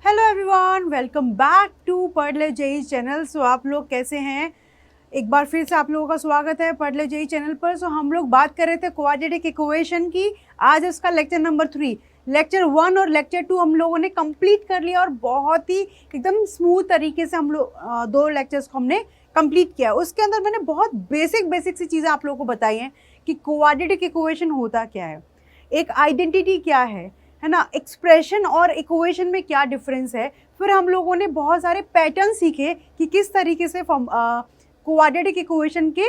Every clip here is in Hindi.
Hello everyone, welcome back to Padhle JEE channel. सो आप लोग कैसे हैं? एक बार फिर से आप लोगों का स्वागत है पढ़ ले जेई चैनल पर। सो हम लोग बात कर रहे थे क्वाड्रेटिक इक्वेशन की। आज उसका लेक्चर नंबर 3, लेक्चर 1 और लेक्चर 2 हम लोगों ने कंप्लीट कर लिया और बहुत ही एकदम स्मूथ तरीके से हम लोग 2 लेक्चर्स को हमने कंप्लीट किया। उसके अंदर मैंने बहुत बेसिक सी चीज़ें आप लोगों को बताई हैं कि क्वाड्रेटिक इक्वेशन होता क्या है, एक आइडेंटिटी क्या है ना, एक्सप्रेशन और इक्वेशन में क्या डिफरेंस है। फिर हम लोगों ने बहुत सारे पैटर्न सीखे कि किस तरीके से क्वाड्रेटिक इक्वेशन के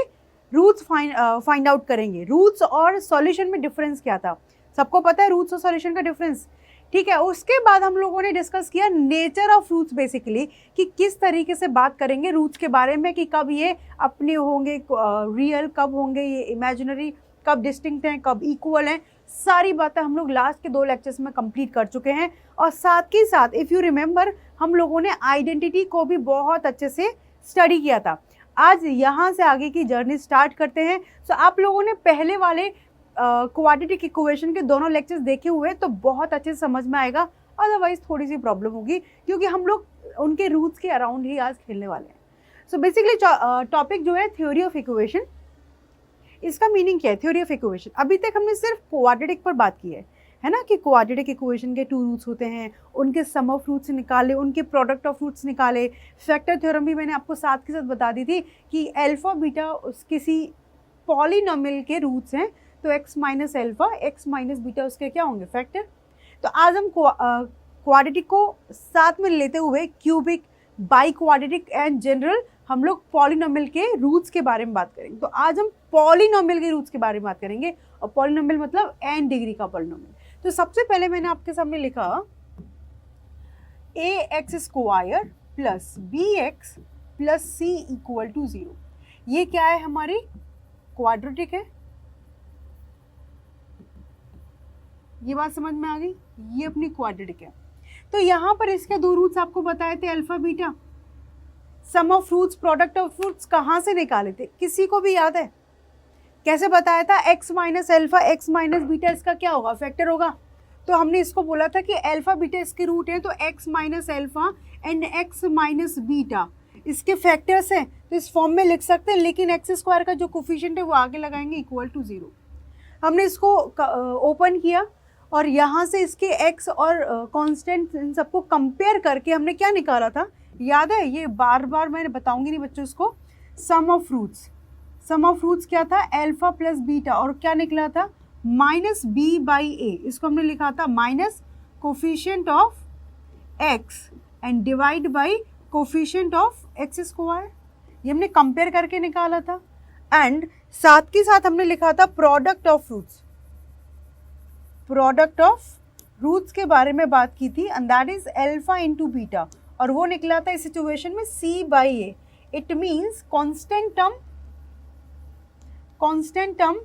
रूट्स फाइंड आउट करेंगे। रूट्स और सॉल्यूशन में डिफरेंस क्या था, सबको पता है रूट्स और सॉल्यूशन का डिफरेंस, ठीक है। उसके बाद हम लोगों ने डिस्कस किया नेचर ऑफ रूट्स, बेसिकली कि किस तरीके से बात करेंगे रूट्स के बारे में, कि कब ये अपने होंगे रियल, कब होंगे ये इमेजिनरी, कब डिस्टिंक्ट हैं, कब इक्वल हैं। सारी बातें हम लोग लास्ट के 2 लेक्चर्स में कंप्लीट कर चुके हैं। और साथ ही साथ इफ़ यू रिमेंबर, हम लोगों ने आइडेंटिटी को भी बहुत अच्छे से स्टडी किया था। आज यहाँ से आगे की जर्नी स्टार्ट करते हैं। सो आप लोगों ने पहले वाले क्वाड्रेटिक इक्वेशन के दोनों लेक्चर्स देखे हुए तो बहुत अच्छे से समझ में आएगा, अदरवाइज थोड़ी सी प्रॉब्लम होगी क्योंकि हम लोग उनके रूट्स के अराउंड ही आज खेलने वाले हैं। सो बेसिकली टॉपिक जो है थ्योरी ऑफ इक्वेशन, इसका मीनिंग क्या है थ्योरी ऑफ इक्वेशन। अभी तक हमने सिर्फ क्वाड्रेटिक पर बात की है ना, कि क्वाड्रेटिक इक्वेशन के 2 रूट्स होते हैं, उनके सम ऑफ रूट्स निकाले, उनके प्रोडक्ट ऑफ रूट्स निकाले। फैक्टर थ्योरम भी मैंने आपको साथ के साथ बता दी थी कि अल्फा बीटा किसी पॉलिनोमियल के रूट्स हैं, तो x minus alpha, x minus beta उसके क्या होंगे, फैक्टर। तो आज हम क्वाड्रेटिक को साथ में लेते हुए cubic, by quadratic and general हम लोग पॉलिनोमियल के रूट्स के बारे में बात करेंगे। तो आज हम पॉलिनोमियल के रूट्स के बारे में बात करेंगे, और पॉलिनोमियल मतलब n डिग्री का पॉलिनोमियल। तो सबसे पहले मैंने आपके सामने लिखा ax square plus bx plus c equal to 0। ये क्या है, हमारी क्वाड्रेटिक है। ये बात समझ में आ गई, ये अपनी क्वाड्रेटिक है। तो यहाँ पर इसके 2 रूट्स आपको बताए थे, alpha beta. Sum of roots, product of roots कहाँ से निकाले थे, किसी को भी याद है? कैसे बताया था, x minus alpha, x minus beta, इसका क्या होगा, फैक्टर होगा। तो हमने इसको बोला था कि अल्फा बीटा इसके रूट है, तो x minus alpha and x minus beta इसके फैक्टर्स हैं, तो इस फॉर्म में लिख सकते हैं। लेकिन एक्स स्क्वायर का जो कोफिशिएंट है वो आगे लगाएंगे इक्वल टू 0। हमने इसको ओपन किया और यहाँ से इसके x और कांस्टेंट इन सबको कंपेयर करके हमने क्या निकाला था, याद है? ये बार बार मैंने बताऊंगी नहीं बच्चों इसको। Sum of roots, sum of roots क्या था, अल्फा प्लस बीटा, और क्या निकला था, माइनस बी बाई ए। इसको हमने लिखा था minus coefficient of x and divide by coefficient of x square. ये हमने कंपेयर करके निकाला था। एंड साथ के साथ हमने लिखा था product of roots, product of roots के बारे में बात की थी, and that is alpha into beta, और वो निकला था इस सिचुएशन में c by a. It means constant term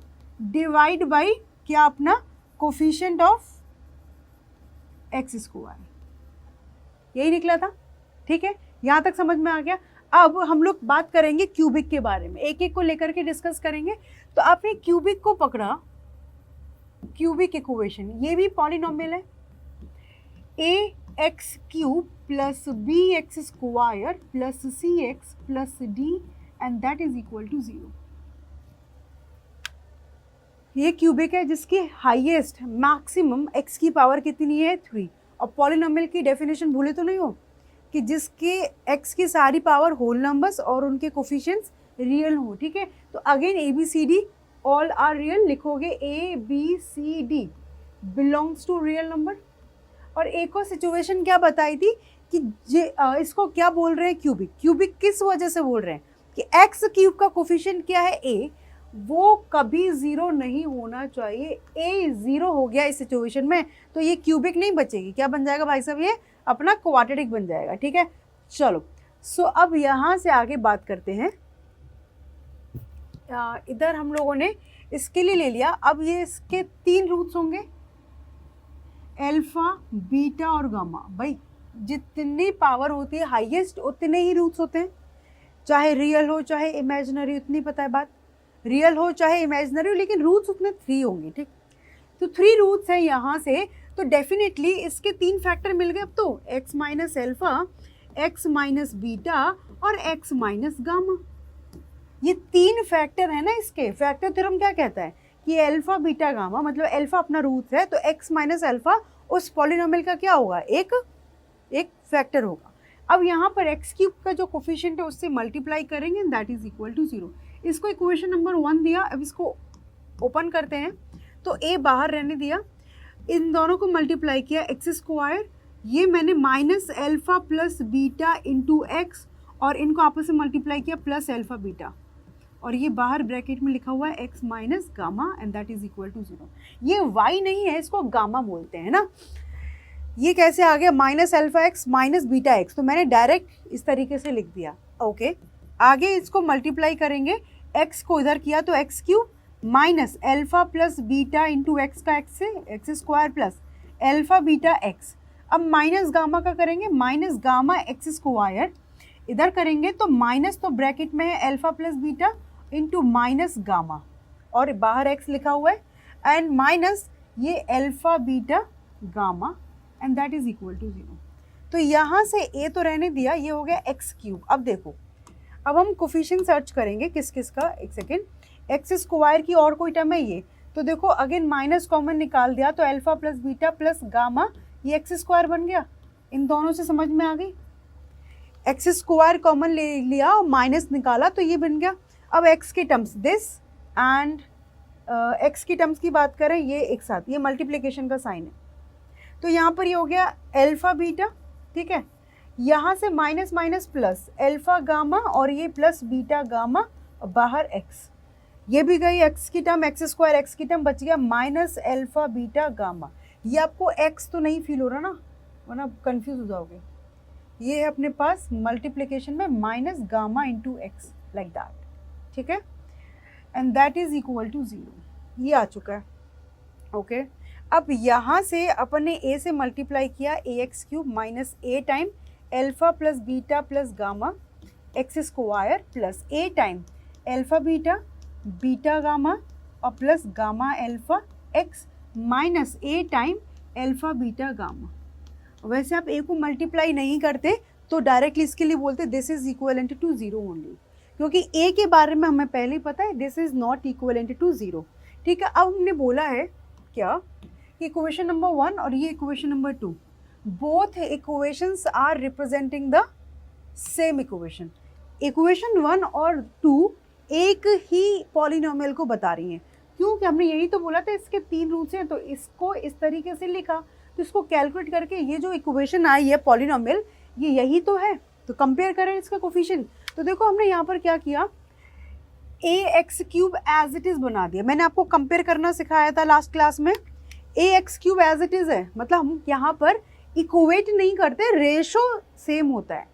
divide by क्या, अपना कोफिशिएंट ऑफ x स्क्वायर, यही निकला था। ठीक है, यहाँ तक समझ में आ गया। अब हम लोग बात करेंगे क्यूबिक के बारे में, एक एक को लेकर के डिस्कस करेंगे। तो आपने क्यूबिक को पकड़ा, क्यूबिक इक्वेशन, ये भी पॉलिनोमियल है, ax cube plus bx square plus cx plus d and that is equal to 0। ये क्यूबिक है जिसकी हाईएस्ट मैक्सिमम x की पावर कितनी है, 3। और पॉलिनोमियल की डेफिनेशन भूले तो नहीं हो कि जिसके x की सारी पावर होल नंबर्स और उनके कोफिशिएंट्स रियल हो। ठीक है, तो again ABCD all are real लिखोगे, ABCD belongs to real number. और एक और सिचुएशन क्या बताई थी कि इसको क्या बोल रहे हैं, क्यूबिक। क्यूबिक किस वजह से बोल रहे हैं कि x क्यूब का कोफिशिएंट क्या है, a, वो कभी 0 नहीं होना चाहिए। a 0 हो गया इस सिचुएशन में तो ये क्यूबिक नहीं बचेगी, क्या बन जाएगा भाई साहब, ये अपना क्वाड्रेटिक बन जाएगा। ठीक है, चलो। सो अब यहाँ से आगे बात करते हैं। इधर हम लोगों ने इसके लिए ले लिया। अब ये इसके 3 रूट्स होंगे, अल्फा, बीटा और गामा। भाई जितनी पावर होती है हाईएस्ट उतने ही रूट्स होते हैं, चाहे रियल हो चाहे इमेजिनरी, उतनी पता है बात, रियल हो चाहे इमेजिनरी हो, लेकिन रूट्स उतने 3 होंगे। ठीक, तो 3 रूट्स हैं यहाँ से। तो डेफिनेटली इसके 3 फैक्टर मिल गए अब तो, x minus alpha, x minus beta और x माइनस गामा। ये 3 फैक्टर है ना इसके। फैक्टर थ्योरम क्या कहता है कि अल्फा बीटा गामा, मतलब अल्फा अपना रूट है तो x माइनस अल्फा उस पॉलिनोमियल का क्या होगा, एक फैक्टर होगा। अब यहाँ पर एक्स क्यूब का जो कोफिशिएंट है उससे मल्टीप्लाई करेंगे and that is equal to 0। इसको इक्वेशन नंबर 1 दिया। अब इसको ओपन करते हैं तो a बाहर रहने दिया, इन दोनों को मल्टीप्लाई किया एक्स स्क्वायर, ये मैंने minus alpha plus beta into x, और इनको आपस में मल्टीप्लाई किया प्लस एल्फा बीटा, और ये बाहर ब्रैकेट में लिखा हुआ है x minus gamma and that is equal to 0। ये y नहीं है, इसको गामा बोलते हैं ना। ये कैसे आ गया, minus alpha x minus beta x, तो मैंने डायरेक्ट इस तरीके से लिख दिया। ओके, आगे इसको मल्टीप्लाई करेंगे, x को इधर किया तो x cube minus alpha plus beta into x का एक्स से x square plus alpha beta x. अब माइनस गामा का करेंगे, माइनस गामा एक्स स्क्वायर, इधर करेंगे तो माइनस तो ब्रैकेट में है alpha plus beta into minus gamma, और बाहर एक्स लिखा हुआ है, एंड माइनस ये alpha beta gamma and that is equal to 0। तो यहाँ से a तो रहने दिया, ये हो गया एक्स क्यूब। अब देखो, अब हम कोफिशिएंट सर्च करेंगे किस किस का, एक सेकेंड, एक्स स्क्वायर की और कोई टर्म है ये, तो देखो अगेन माइनस कॉमन निकाल दिया तो alpha plus beta plus gamma, ये एक्स स्क्वायर बन गया। इन दोनों से समझ में आ गई, एक्स स्क्वायर कॉमन ले लिया और माइनस निकाला तो ये बन गया। अब एक्स के टर्म्स दिस एंड एक्स की टर्म्स की बात करें, ये एक साथ, ये मल्टीप्लिकेशन का साइन है, तो यहाँ पर ये हो गया एल्फा बीटा, ठीक है, यहाँ से minus minus plus alpha gamma और ये प्लस बीटा गामा, बाहर एक्स, ये भी गई एक्स की टर्म, एक्स स्क्वायर एक्स की टर्म, बच गया माइनस एल्फा बीटा गामा। ये आपको एक्स तो नहीं फील हो रहा ना, वरना कंफ्यूज हो जाओगे। ये है अपने पास मल्टीप्लिकेशन में minus gamma into x like that, ठीक है, and that is equal to 0। ये आ चुका है। ओके, अब यहाँ से अपन ने a से मल्टीप्लाई किया a x cube minus a time alpha plus beta plus gamma x square plus a time alpha beta beta gamma और plus gamma alpha x minus a time alpha beta gamma. वैसे आप a को मल्टीप्लाई नहीं करते तो डायरेक्टली इसके लिए बोलते this is equivalent to 0 only, क्योंकि a के बारे में हमें पहले ही पता है this is not equivalent to 0, ठीक है। अब हमने बोला है क्या कि इक्वेशन नंबर 1 और ये equation number 2 both equations are representing the same equation. Equation 1 और 2 एक ही पॉलिनोमियल को बता रही हैं, क्योंकि हमने यही तो बोला था इसके 3 रूट्स हैं, तो इसको इस तरीके से लिखा, तो इसको कैलकुलेट करके ये जो इक्वेशन आई है पॉलिनोमियल, ये यही तो है, तो कंपेयर करें इसका कोफिशिएंट। तो देखो हमने यहाँ पर क्या किया, a x cube as it is बना दिया। मैंने आपको कंपेयर करना सिखाया था लास्ट क्लास में, a x cube as it is है, मतलब हम यहाँ पर इक्वेट नहीं करते, रेशो सेम होता है।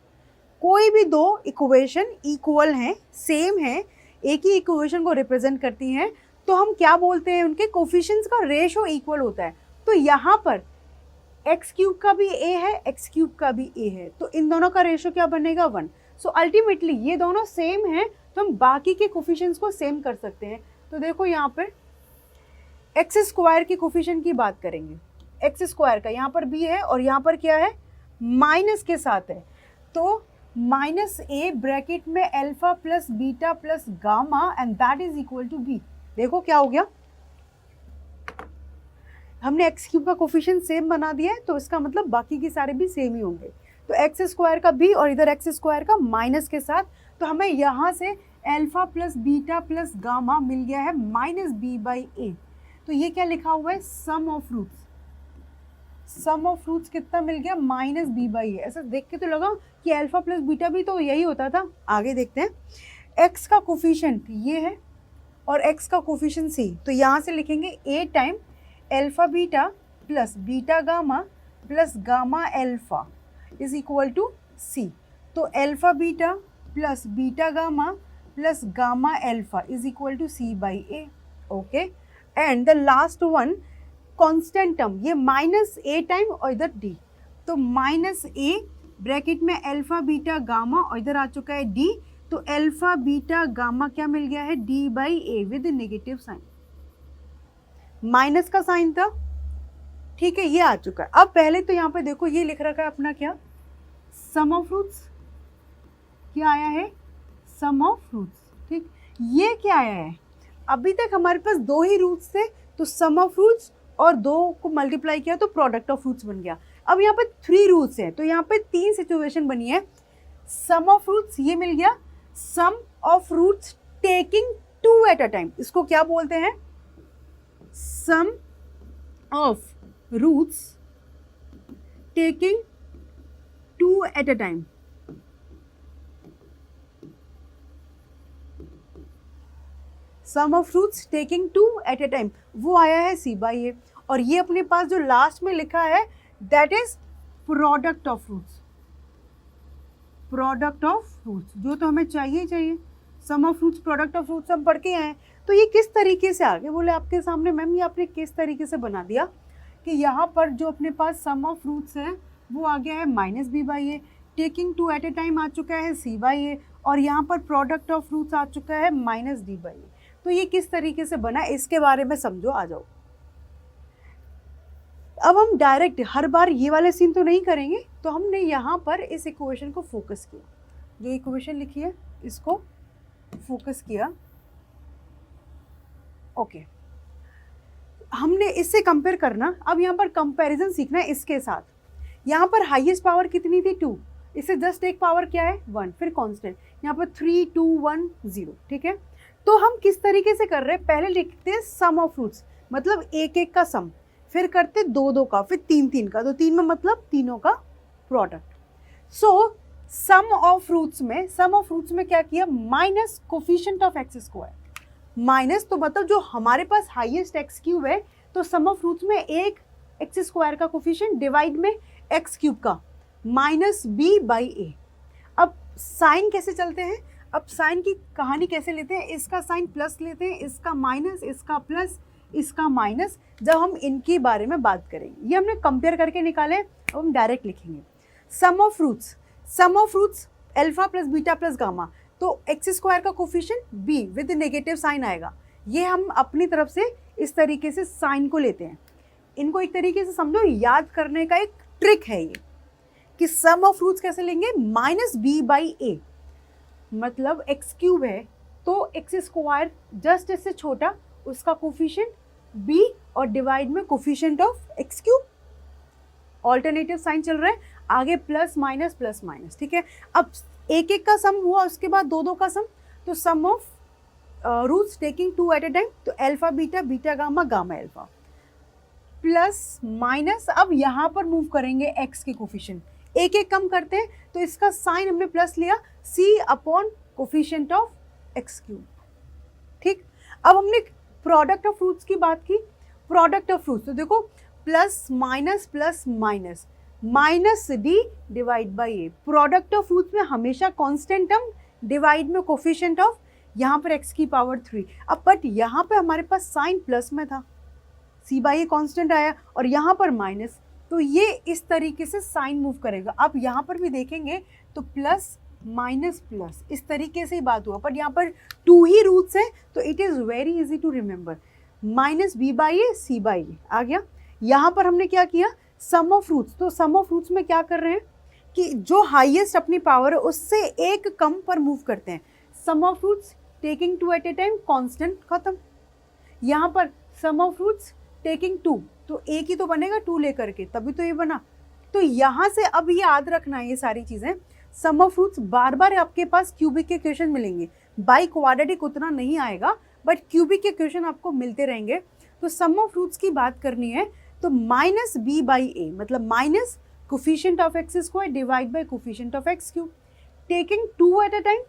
कोई भी दो इक्वेशन इक्वल हैं, सेम है, एक ही इक्वेशन को रिप्रेजेंट करती हैं, तो हम क्या बोलते हैं, उनके कोफिशिएंट्स का रेशो इक्वल होता है। तो यहाँ पर एक्स क्यूब का भी ए है, एक्स क्यूब का भी ए है, तो इन दोनों का रेशो क्या बनेगा 1। सो अल्टीमेटली ये दोनों सेम हैं, तो हम बाकी के कोफिशिएंट्स को सेम कर सकते हैं। तो देखो यहाँ पर एक्स स्क्वायर की कोफिशिएंट की बात करेंगे, एक्स स्क्वायर का यहाँ पर b है और यहाँ पर क्या है, माइनस के साथ है, तो माइनस ए ब्रैकेट में alpha plus beta plus gamma and that is equal to b। देखो क्या हो गया, हमने एक्स क्यूब का कोफिशिएंट सेम बना दिया है, तो इसका मतलब बाकी के सारे भी सेम ही होंगे। तो एक्स स्क्वायर का b और इधर एक्स स्क्वायर का माइनस के साथ, तो हमें यहाँ से alpha plus beta plus gamma मिल गया है माइनस b बाई ए। तो ये क्या लिखा हुआ है, sum of roots, sum of roots कितना मिल गया, माइनस b बाई ए। ऐसा देख के तो लगा कि अल्फा प्लस बीटा भी तो यही होता था। आगे देखते हैं, x का कोफिशिएंट ये है और x का कोफिशिएंट c, तो यहाँ से लिखेंगे a time alpha beta plus beta gamma plus gamma alpha is equal to c। तो alpha beta plus beta gamma plus gamma alpha is equal to c by a. Okay, and the last one constant term, ये माइनस ए टाइम और इधर d, तो माइनस ए ब्रैकेट में एल्फा बीटा गामा और इधर आ चुका है d, तो एल्फा बीटा गामा क्या मिल गया है, d by a with negative sign, minus का साइन था, ठीक है, ये आ चुका है। अब पहले तो यहाँ पे देखो ये लिख रखा है अपना क्या, सम ऑफ फ्रूट्स, क्या आया है, सम ऑफ फ्रूट्स। ठीक, ये क्या आया है, अभी तक हमारे पास 2 ही रूट्स थे, तो सम ऑफ फ्रूट्स और 2 को मल्टीप्लाई किया तो प्रोडक्ट ऑफ फ्रूट्स बन गया। अब यहाँ पे 3 रूट्स हैं, तो यहाँ पे 3 सिचुएशन बनी है। सम ऑफ फ्रूट्स ये मिल गया, sum of roots taking 2 at a time, इसको क्या बोलते हैं, sum of roots taking 2 at a time. Sum of roots taking 2 at a time, वो आया है सी बाई ए। और ये अपने पास जो लास्ट में लिखा है that is product of roots, product of roots, जो तो हमें चाहिए चाहिए। Sum of roots product of roots हम पढ़ के आए। तो ये किस तरीके से आ गए, बोले आपके सामने मैम ये आपने किस तरीके से बना दिया कि यहाँ पर जो अपने पास सम ऑफ फ्रूट्स है वो आ गया है minus b by a, taking 2 at a time आ चुका है सी बाई ए, और यहाँ पर प्रोडक्ट ऑफ फ्रूट्स आ चुका है माइनस डी बाई ए। तो ये किस तरीके से बना, इसके बारे में समझो, आ जाओ। अब हम डायरेक्ट हर बार ये वाले सीन तो नहीं करेंगे, तो हमने यहाँ पर इस इक्वेशन को फोकस किया, जो इक्वेशन लिखी है इसको फोकस किया। ओके, हमने इससे कंपेयर करना, अब यहाँ पर कंपैरिजन सीखना है इसके साथ। यहाँ पर हाईएस्ट पावर कितनी थी 2, इससे जस्ट एक पावर क्या है 1, फिर कांस्टेंट, यहाँ पर 3 2 1 0। ठीक है, तो हम किस तरीके से कर रहे हैं, पहले लिखते हैं सम ऑफ फ्रूट्स, मतलब एक एक का सम, फिर करते 2 2 का, फिर 3 3 का, तो 3 में मतलब तीनों का product. So sum of roots में क्या किया, minus coefficient of x square, minus तो मतलब जो हमारे पास हाईएस्ट एक्स क्यूब है, तो सम ऑफ फ्रूट्स में एक एक्स स्क्वायर का कोफिशिएंट डिवाइड में एक्स क्यूब का, माइनस बी बाई ए। अब साइन कैसे चलते हैं, अब साइन की कहानी कैसे लेते हैं, इसका साइन प्लस लेते हैं, इसका माइनस, इसका प्लस, इसका माइनस, जब हम इनके बारे में बात करेंगे। ये हमने कंपेयर करके निकाले, अब हम डायरेक्ट लिखेंगे। Sum of roots alpha plus beta plus gamma, तो एक्स स्क्वायर का coefficient b with negative sign आएगा। ये हम अपनी तरफ से इस तरीके से साइन को लेते हैं। इनको एक तरीके से समझो, याद करने का एक ट्रिक है ये कि सम ऑफ फ्रूट्स कैसे लेंगे, माइनस बी बाई ए, मतलब एक्स क्यूब है तो एक्स स्क्वायर जस्ट इससे छोटा, उसका कोफिशिएंट बी और डिवाइड में coefficient of x cube, alternative sign चल रहा है, आगे प्लस माइनस। ठीक है, अब एक एक का सम हुआ, उसके बाद 2 2 का सम, तो sum of roots taking 2 at a time, तो alpha beta, beta gamma, gamma alpha, plus minus. अब यहाँ पर मूव करेंगे एक्स के कोफिशिएंट, एक एक कम करते हैं, तो इसका साइन हमने प्लस लिया, c upon coefficient of x cube. ठीक, अब हमने प्रोडक्ट ऑफ फ्रूट्स की बात की, प्रोडक्ट ऑफ फ्रूट्स, तो देखो plus minus minus D divide by A, product of roots में हमेशा कांस्टेंट टर्म डिवाइड में कोफिशिएंट ऑफ, यहाँ पर एक्स की पावर 3। अब बट यहाँ पे हमारे पास साइन प्लस में था, सी बाई ए कांस्टेंट आया, और यहाँ पर माइनस, तो ये इस तरीके से साइन मूव करेगा। अब यहाँ पर भी देखेंगे तो प्लस माइनस प्लस, इस तरीके से ही बात हुआ, पर यहाँ पर 2 ही रूट्स हैं, तो it is very easy to remember, minus b by a c by a आ गया। यहाँ पर हमने क्या किया, सम ऑफ फ्रूट्स, तो सम ऑफ फ्रूट्स में क्या कर रहे हैं कि जो हाईएस्ट अपनी पावर है उससे एक कम पर मूव करते हैं। Sum of roots taking 2 at a time, constant खत्म। यहाँ पर सम ऑफ फ्रूट्स टेकिंग 2, तो एक ही तो बनेगा 2 लेकर के, तभी तो ये बना। तो यहाँ से अब ये याद रखना है ये सारी चीज़ें। सम ऑफ फ्रूट्स बार बार आपके पास क्यूबिक के क्वेश्चन मिलेंगे, बाई क्वाड्रेटिक उतना नहीं आएगा, बट क्यूबिक के क्वेश्चन आपको मिलते रहेंगे। तो सम ऑफ फ्रूट्स की बात करनी है तो माइनस बी बाई ए, मतलब minus coefficient of x square divide by coefficient of x cube, taking 2 at a time,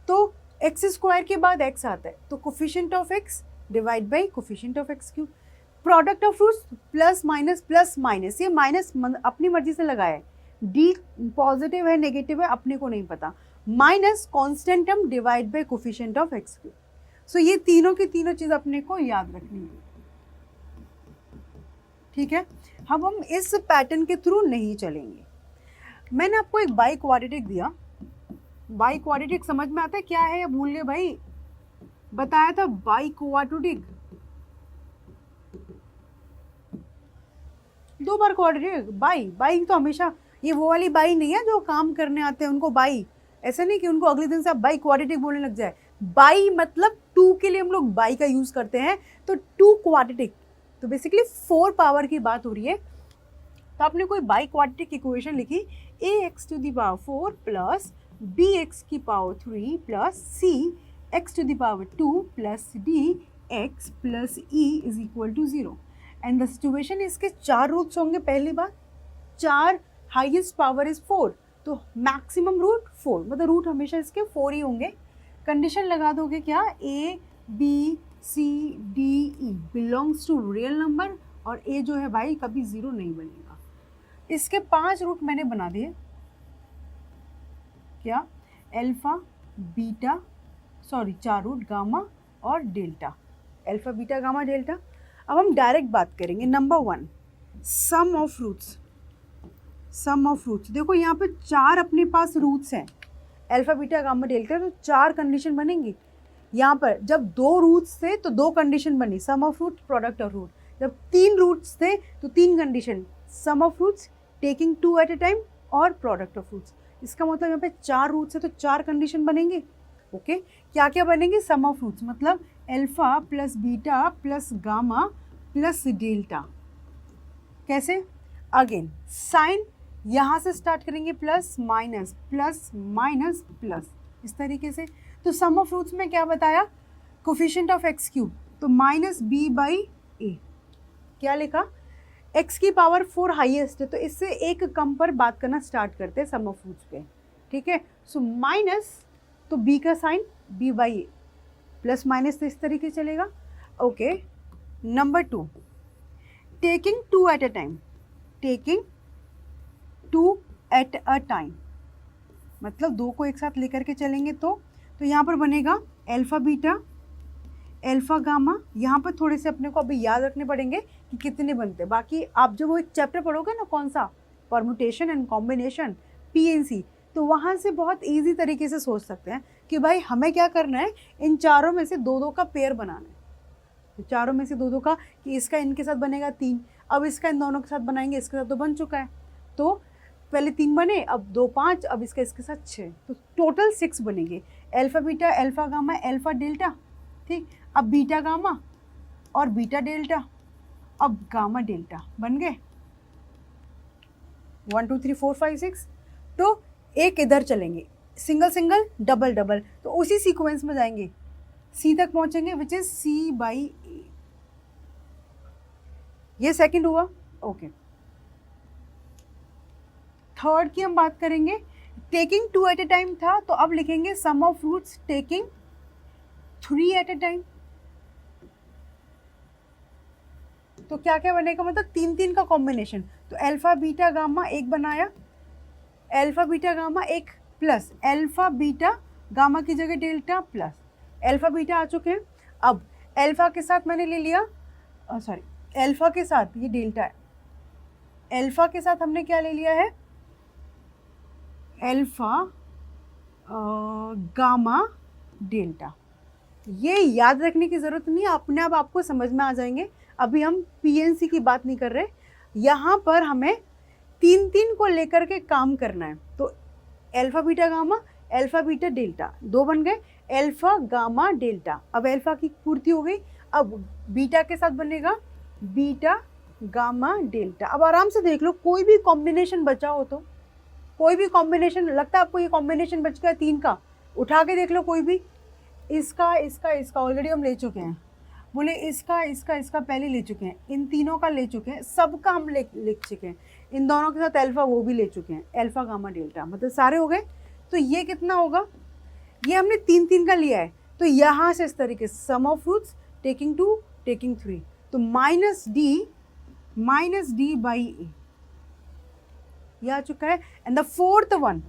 तो एक्स स्क्वायर के बाद एक्स आता है, तो coefficient of x divide by coefficient of x cube. Product of fruits plus minus, ये माइनस अपनी मर्जी से लगाया है, डी पॉजिटिव है नेगेटिव है अपने को नहीं पता, minus constant term divide by coefficient of x cube. So ये तीनों की तीनों चीज़ अपने को याद रखनी है। ठीक है, अब हम इस पैटर्न के थ्रू नहीं चलेंगे। मैंने आपको एक बाई क्वाड्रेटिक दिया, बाई क्वाड्रेटिक समझ में आता है क्या है या भूल गए भाई, बताया था by quadratic, 2 bar quadratic. By, by तो हमेशा ये वो वाली बाई नहीं है जो काम करने आते हैं उनको बाई, ऐसा नहीं कि उनको अगले दिन से आप बाई क्वाड्रेटिक बोलने लग जाए। बाई मतलब 2 के लिए हम लोग बाई का यूज करते हैं, तो 2 क्वाड्रेटिक, तो बेसिकली 4 पावर की बात हो रही है। तो आपने कोई बाई क्वाड्रेटिक इक्वेशन लिखी, ax to the power 4 plus bx की power 3 plus cx to the power 2 plus dx plus e is equal to 0। And the situation इसके 4 रूट्स होंगे। पहली बात, 4 हाईएस्ट पावर इज 4, तो मैक्सिमम रूट 4, मतलब रूट हमेशा इसके 4 ही होंगे। कंडीशन लगा दोगे क्या, a b c d e belongs to real number, और a जो है भाई कभी 0 नहीं बनेगा। इसके 5 रूट मैंने बना दिए, क्या, alpha beta, sorry 4 root, gamma और delta, alpha beta gamma delta. अब हम डायरेक्ट बात करेंगे। Number 1, sum of roots. Sum of roots, देखो यहाँ पे 4 अपने पास रूट्स हैं, अल्फा बीटा गामा डेल्टा, तो 4 कंडीशन बनेंगी। यहाँ पर जब 2 रूट्स थे तो 2 कंडीशन बनी, sum of root, product of root. जब 3 रूट्स थे तो 3 condition, sum of roots, taking 2 at a time, और प्रोडक्ट ऑफ रूट्स। इसका मतलब यहाँ पे 4 रूट्स है तो 4 कंडीशन बनेंगे। ओके, क्या क्या बनेंगे, सम ऑफ रूट्स मतलब alpha plus beta plus gamma plus delta. कैसे, अगेन साइन यहाँ से स्टार्ट करेंगे, plus minus plus minus plus, इस तरीके से। तो सम ऑफ रूट्स में क्या बताया, कोफिशिएंट ऑफ एक्स क्यूब, तो माइनस बी बाई ए। क्या लिखा, एक्स की पावर 4 हाईएस्ट है, तो इससे एक कम पर बात करना स्टार्ट करते हैं सम ऑफ रूट्स पे, ठीक है। सो माइनस, तो बी का sign b by a, plus minus तो इस तरीके चलेगा। Okay, number 2, taking 2 at a time, taking 2 at a time मतलब 2 को एक साथ लेकर के चलेंगे तो यहाँ पर बनेगा अल्फा बीटा अल्फा गामा। यहाँ पर थोड़े से अपने को अभी याद रखने पड़ेंगे कि कितने बनते हैं, बाकी आप जब वो एक चैप्टर पढ़ोगे ना, कौन सा, परम्यूटेशन एंड कॉम्बिनेशन, पीएनसी, तो वहाँ से बहुत इजी तरीके से सोच सकते हैं कि भाई हमें क्या करना है, इन चारों में से 2-2 का पेयर बनाना है। तो चारों में से 2-2 का, कि इसका इनके साथ बनेगा 3, अब इसका इन दोनों के साथ बनाएंगे, इसके साथ तो बन चुका है, तो पहले 3 बने, अब 2 5, अब इसका इसके साथ 6, तो टोटल 6 बनेंगे। Alpha beta alpha gamma alpha delta, ठीक। अब बीटा गामा और बीटा डेल्टा, अब गामा डेल्टा बन गए 1 2 3 4 5 6। तो एक इधर चलेंगे, सिंगल सिंगल डबल डबल, तो उसी सीक्वेंस में जाएंगे, सी तक पहुंचेंगे, विच इज सी बाई ए। ये सेकंड हुआ। ओके, थर्ड की हम बात करेंगे, टेकिंग 2 एट ए टाइम था, तो अब लिखेंगे sum of roots taking 3 at a time. तो क्या क्या बनेगा, मतलब 3-3 का कॉम्बिनेशन, तो अल्फा बीटा गामा एक बनाया, अल्फा बीटा गामा एक प्लस अल्फा बीटा गामा की जगह डेल्टा प्लस अल्फा बीटा आ चुके हैं। अब अल्फा के साथ मैंने ले लिया, सॉरी अल्फा के साथ ये डेल्टा है, अल्फा के साथ हमने क्या ले लिया है, अल्फा गामा डेल्टा। ये याद रखने की ज़रूरत नहीं है, अपने आप आपको समझ में आ जाएंगे। अभी हम पीएनसी की बात नहीं कर रहे, यहाँ पर हमें 3-3 को लेकर के काम करना है। तो alpha beta gamma alpha beta delta 2 बन गए, अल्फा गामा डेल्टा। अब अल्फा की पूर्ति हो गई, अब बीटा के साथ बनेगा बीटा गामा डेल्टा। अब आराम से देख लो, कोई भी कॉम्बिनेशन बचा हो तो, कोई भी कॉम्बिनेशन लगता है आपको ये कॉम्बिनेशन बच गया 3 का, उठा के देख लो कोई भी, इसका इसका इसका ऑलरेडी हम ले चुके हैं, बोले इसका इसका इसका पहले ले चुके हैं, इन तीनों का ले चुके हैं, सबका हम लिख चुके हैं, इन दोनों के साथ अल्फा वो भी ले चुके हैं, अल्फा गामा डेल्टा, मतलब सारे हो गए। तो ये कितना होगा, ये हमने 3-3 का लिया है, तो यहाँ से इस तरीके से सम ऑफ रूट्स टेकिंग 2 टेकिंग 3, तो माइनस डी बाई ए ये आ चुका है। एंड द फोर्थ वन,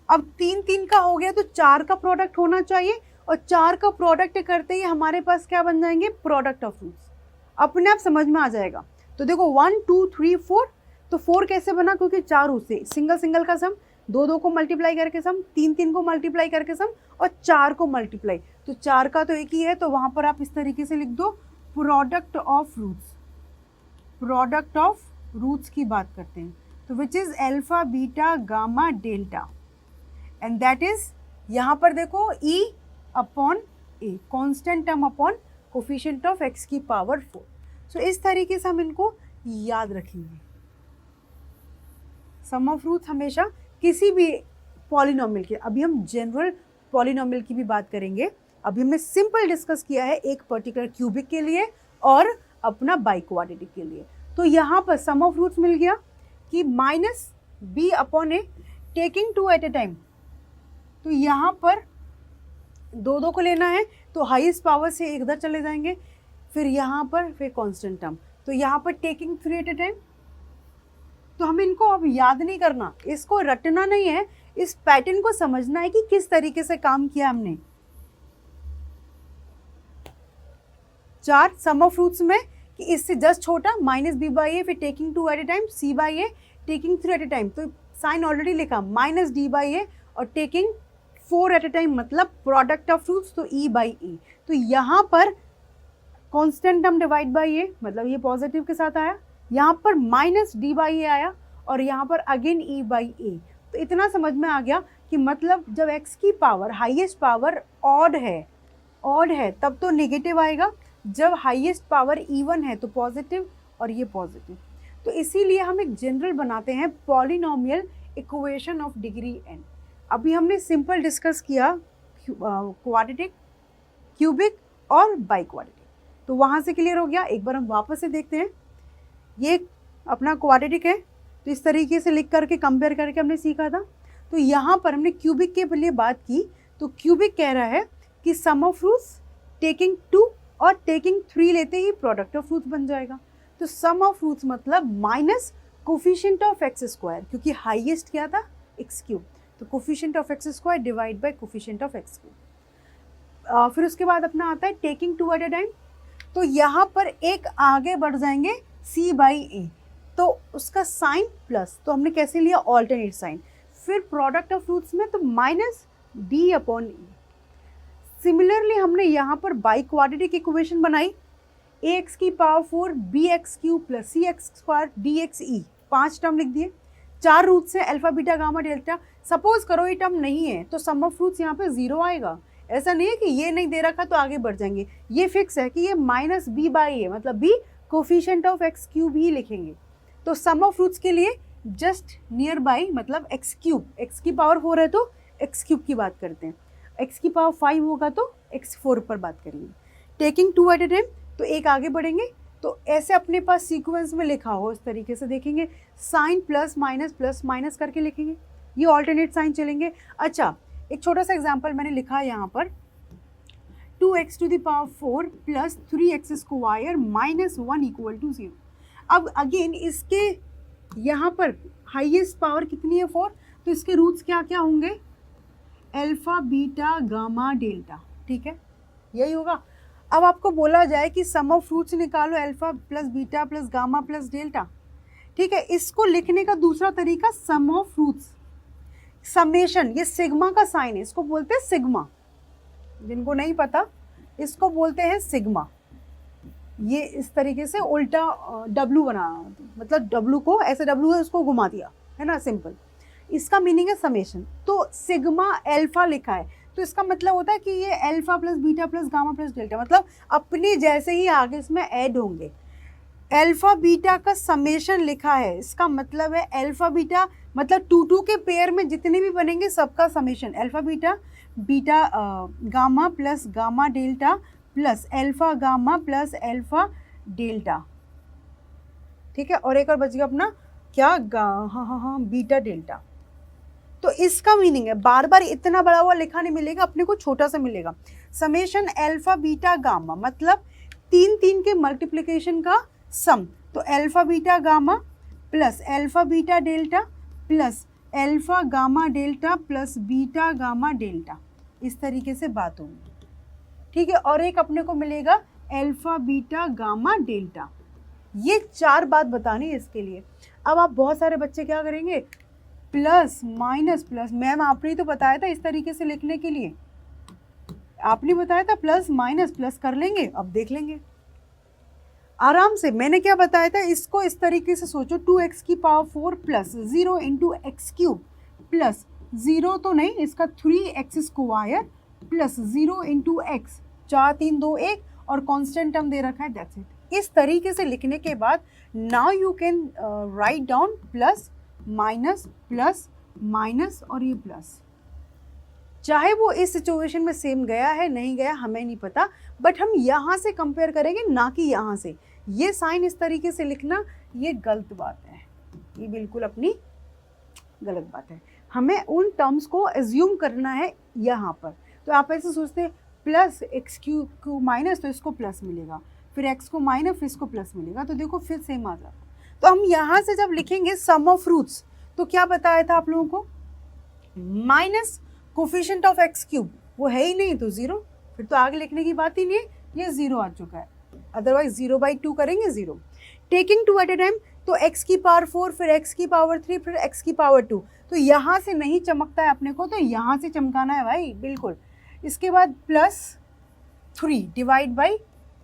अब 3-3 का हो गया तो 4 का प्रोडक्ट होना चाहिए, और 4 का प्रोडक्ट करते ही हमारे पास क्या बन जाएंगे, प्रोडक्ट ऑफ रूट्स, अपने आप समझ में आ जाएगा। तो देखो 1 2 3 4, तो 4 कैसे बना, क्योंकि 4 रूट से सिंगल सिंगल का सम, 2-2 को मल्टीप्लाई करके सम, 3-3 को मल्टीप्लाई करके सम, और 4 को मल्टीप्लाई, तो 4 का तो एक ही है, तो वहाँ पर आप इस तरीके से लिख दो product of roots, product of roots की बात करते हैं, तो which is alpha beta gamma delta, and that is यहाँ पर देखो E upon a, constant term upon coefficient of x की पावर 4। सो इस तरीके से हम इनको याद रखेंगे। सम ऑफ रूट्स हमेशा किसी भी पॉलिनोमियल के, अभी हम जनरल पॉलिनोमियल की भी बात करेंगे, अभी हमने सिंपल डिस्कस किया है एक पर्टिकुलर क्यूबिक के लिए और अपना बाइक्वाड्रेटिक के लिए। तो यहाँ पर सम ऑफ रूट्स मिल गया कि minus b upon a taking two at a time, तो यहाँ पर दो दो को लेना है, तो हाईएस्ट पावर से एक इधर चले जाएंगे, फिर यहाँ पर फिर कांस्टेंट टर्म, तो यहाँ पर टेकिंग 3 एट ए टाइम। तो हमें इनको अब याद नहीं करना, इसको रटना नहीं है, इस पैटर्न को समझना है कि किस तरीके से काम किया हमने। 4 सम ऑफ रूट्स में कि इससे जस्ट छोटा माइनस बी बाई ए, फिर taking 2 at a time, c by a, taking 3 at a time, तो साइन ऑलरेडी लिखा माइनस डी बाई ए और टेकिंग 4 एट ए टाइम, मतलब प्रोडक्ट ऑफ रूट्स, तो ई बाई ए। तो यहाँ पर constant term divide by a, मतलब ये पॉजिटिव के साथ आया, यहाँ पर माइनस डी बाई ए आया और यहाँ पर अगेन ई बाई ए। तो इतना समझ में आ गया कि मतलब जब x की पावर हाईएस्ट पावर ऑड है तब तो नेगेटिव आएगा, जब हाईएस्ट पावर इवन है तो पॉजिटिव, और ये पॉजिटिव। तो इसीलिए हम एक जनरल बनाते हैं polynomial equation of degree n। अभी हमने सिंपल डिस्कस किया क्वाड्रेटिक, क्यूबिक और बाइक्वाड्रेटिक, तो वहाँ से क्लियर हो गया। एक बार हम वापस से देखते हैं, ये अपना क्वाड्रेटिक है, तो इस तरीके से लिख करके कंपेयर करके हमने सीखा था। तो यहाँ पर हमने क्यूबिक के लिए बात की, तो क्यूबिक कह रहा है कि सम ऑफ रूट्स टेकिंग 2 और टेकिंग 3 लेते ही प्रोडक्ट ऑफ रूट्स बन जाएगा। तो सम ऑफ रूट्स मतलब minus coefficient of x square, क्योंकि हाईएस्ट क्या था एक्स क्यूब, तो coefficient of x square divide by coefficient of x cube. फिर उसके बाद अपना आता है टेकिंग 2 एट ए टाइम, तो यहाँ पर एक आगे बढ़ जाएंगे सी बाई ए, तो उसका साइन प्लस, तो हमने कैसे लिया ऑल्टरनेट साइन। फिर प्रोडक्ट ऑफ रूट्स में तो minus D upon E. Similarly हमने यहाँ पर बाइक्वाड्रेटिक इक्वेशन बनाई, ए एक्स की power 4 b x cube plus c x square d x e, 5 term लिख दिए। 4 रूट्स है alpha beta gamma delta. Suppose करो ये टर्म नहीं है तो सम ऑफ रूट्स यहाँ पे 0 आएगा। ऐसा नहीं है कि ये नहीं दे रखा तो आगे बढ़ जाएंगे, ये फिक्स है कि ये माइनस बी बाई ए, मतलब b coefficient of x cube ही लिखेंगे। तो सम ऑफ रूट्स के लिए जस्ट नियर बाई, मतलब एक्स क्यूब, एक्स की पावर 4 है तो एक्स क्यूब की बात करते हैं, एक्स की पावर 5 होगा तो एक्स 4 पर बात करेंगे। टेकिंग 2 एट ए टाइम, तो एक आगे बढ़ेंगे, तो ऐसे अपने पास सीक्वेंस में लिखा हो इस तरीके से देखेंगे, साइन प्लस माइनस करके लिखेंगे, ये ऑल्टरनेट साइन चलेंगे। अच्छा, एक छोटा सा एग्जांपल मैंने लिखा है यहाँ पर, 2x to the power 4 plus 3x square minus 1 equal to 0। अब अगेन इसके यहाँ पर हाईएस्ट पावर कितनी है 4, तो इसके रूट्स क्या क्या होंगे, अल्फा बीटा गामा डेल्टा, ठीक है, यही होगा। अब आपको बोला जाए कि सम ऑफ रूट्स निकालो alpha plus beta plus gamma plus delta, ठीक है, इसको लिखने का दूसरा तरीका सम ऑफ रूट्स, समेशन, ये सिग्मा का साइन है, इसको बोलते हैं सिग्मा, जिनको नहीं पता इसको बोलते हैं सिग्मा। ये इस तरीके से उल्टा डब्लू बना, मतलब डब्लू को ऐसे डब्लू है उसको घुमा दिया, है ना, सिंपल, इसका मीनिंग है समेशन। तो सिग्मा अल्फा लिखा है तो इसका मतलब होता है कि ये alpha plus beta plus gamma plus delta, मतलब अपने जैसे ही आगे इसमें ऐड होंगे। अल्फा बीटा का समेशन लिखा है, इसका मतलब है अल्फा बीटा मतलब 2 के पेयर में जितने भी बनेंगे सबका summation, alpha beta beta gamma plus gamma delta plus alpha gamma plus alpha delta, ठीक है। और एक और बच गया अपना क्या, हाँ बीटा डेल्टा। तो इसका मीनिंग है बार बार इतना बड़ा हुआ लिखा नहीं मिलेगा, अपने को छोटा सा मिलेगा। समेशन अल्फा बीटा गामा मतलब 3 के मल्टीप्लिकेशन का सम, तो alpha beta gamma plus alpha beta delta plus alpha gamma delta plus beta gamma delta, इस तरीके से बात होगी, ठीक है। और एक अपने को मिलेगा अल्फा बीटा गामा डेल्टा। ये 4 बात बतानी है इसके लिए। अब आप बहुत सारे बच्चे क्या करेंगे, प्लस माइनस प्लस, मैम आपने ही तो बताया था इस तरीके से लिखने के लिए, आपने बताया था प्लस माइनस प्लस कर लेंगे, अब देख लेंगे। आराम से। मैंने क्या बताया था, इसको इस तरीके से सोचो, 2x की power 4 plus 0 into x cube plus 0 तो नहीं, इसका 3x square plus 0 into x, 4 3 2 1 और कांस्टेंट टर्म दे रखा है, दैट्स इट। इस तरीके से लिखने के बाद now you can write down plus minus और ये प्लस। चाहे वो इस सिचुएशन में सेम गया है नहीं गया हमें नहीं पता, बट हम यहाँ से कंपेयर करेंगे ना कि यहाँ से। ये साइन इस तरीके से लिखना ये गलत बात है, ये बिल्कुल अपनी गलत बात है। हमें उन टर्म्स को एज्यूम करना है यहाँ पर। तो आप ऐसे सोचते हैं प्लस एक्स क्यूब को माइनस, तो इसको प्लस मिलेगा, फिर एक्स को माइनस, फिर इसको प्लस मिलेगा, तो देखो फिर सेम आ जाता। तो हम यहाँ से जब लिखेंगे सम ऑफ रूट्स, तो क्या बताया था आप लोगों को, minus coefficient of x cube, वो है ही नहीं तो 0, फिर तो आगे लिखने की बात ही नहीं है, ये 0 आ चुका है। अदरवाइज 0/2 करेंगे 0। टेकिंग 2 एट ए टाइम, तो x की पावर 4, फिर x की पावर 3, फिर x की पावर 2, तो यहाँ से नहीं चमकता है अपने को, तो यहाँ से चमकाना है भाई बिल्कुल। इसके बाद plus 3 divide by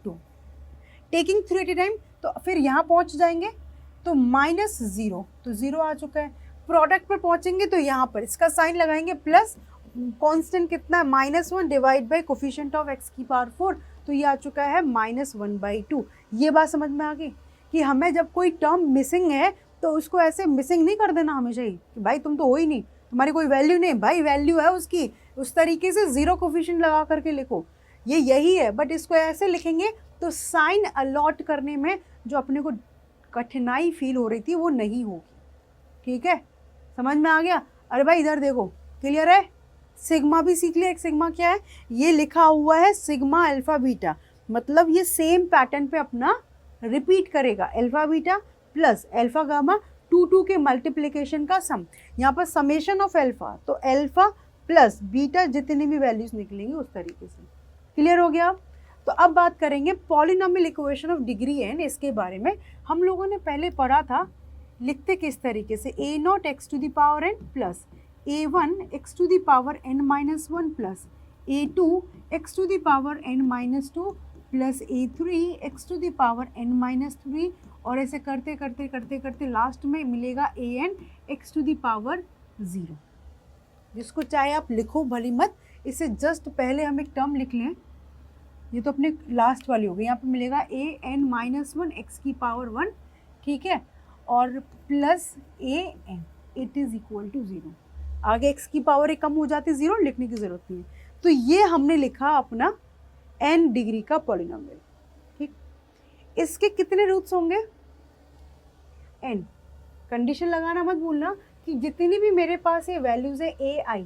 2, taking 3 at a time, तो फिर यहाँ पहुँच जाएंगे तो माइनस 0, तो 0 आ चुका है। प्रोडक्ट पर पहुँचेंगे तो यहाँ पर इसका साइन लगाएंगे प्लस, कांस्टेंट कितना है -1 divide by coefficient of x की पावर 4, तो ये आ चुका है -1/2। ये बात समझ में आ गई कि हमें जब कोई टर्म मिसिंग है तो उसको ऐसे मिसिंग नहीं कर देना हमेशा ही कि भाई तुम तो हो ही नहीं, तुम्हारी कोई वैल्यू नहीं, भाई वैल्यू है उसकी, उस तरीके से 0 कोफिशिएंट लगा करके लिखो, ये यही है। बट इसको ऐसे लिखेंगे तो साइन अलॉट करने में जो अपने को कठिनाई फील हो रही थी वो नहीं होगी, ठीक है, समझ में आ गया। अरे भाई इधर देखो, क्लियर है। सिग्मा भी सीख लिया, एक सिग्मा क्या है, ये लिखा हुआ है सिग्मा अल्फा बीटा, मतलब ये सेम पैटर्न पे अपना रिपीट करेगा, alpha beta plus alpha gamma 2 के मल्टीप्लिकेशन का सम। यहाँ पर समेशन ऑफ अल्फा, तो अल्फा प्लस बीटा जितनी भी वैल्यूज निकलेंगी उस तरीके से। क्लियर हो गया। तो अब बात करेंगे polynomial equation of degree n, इसके बारे में हम लोगों ने पहले पढ़ा था। लिखते किस तरीके से, a0 x to the power n plus a1 x to the power n-1 plus a2 x to the power n-2 plus a3 x to the power n-3, और ऐसे करते करते करते करते लास्ट में मिलेगा an x to the power 0। जिसको चाहे आप लिखो भली मत, इससे जस्ट पहले हम एक टर्म लिख लें, ये तो अपने लास्ट वाली हो गई। यहाँ पे मिलेगा an-1 x की पावर 1, ठीक है, और plus an, it is equal to 0। आगे x की पावर एक कम हो जाती है, 0 लिखने की ज़रूरत नहीं है। तो ये हमने लिखा अपना n डिग्री का पॉलिनोमियल, ठीक। इसके कितने रूट्स होंगे, n। कंडीशन लगाना मत भूलना कि जितनी भी मेरे पास ये वैल्यूज़ है ai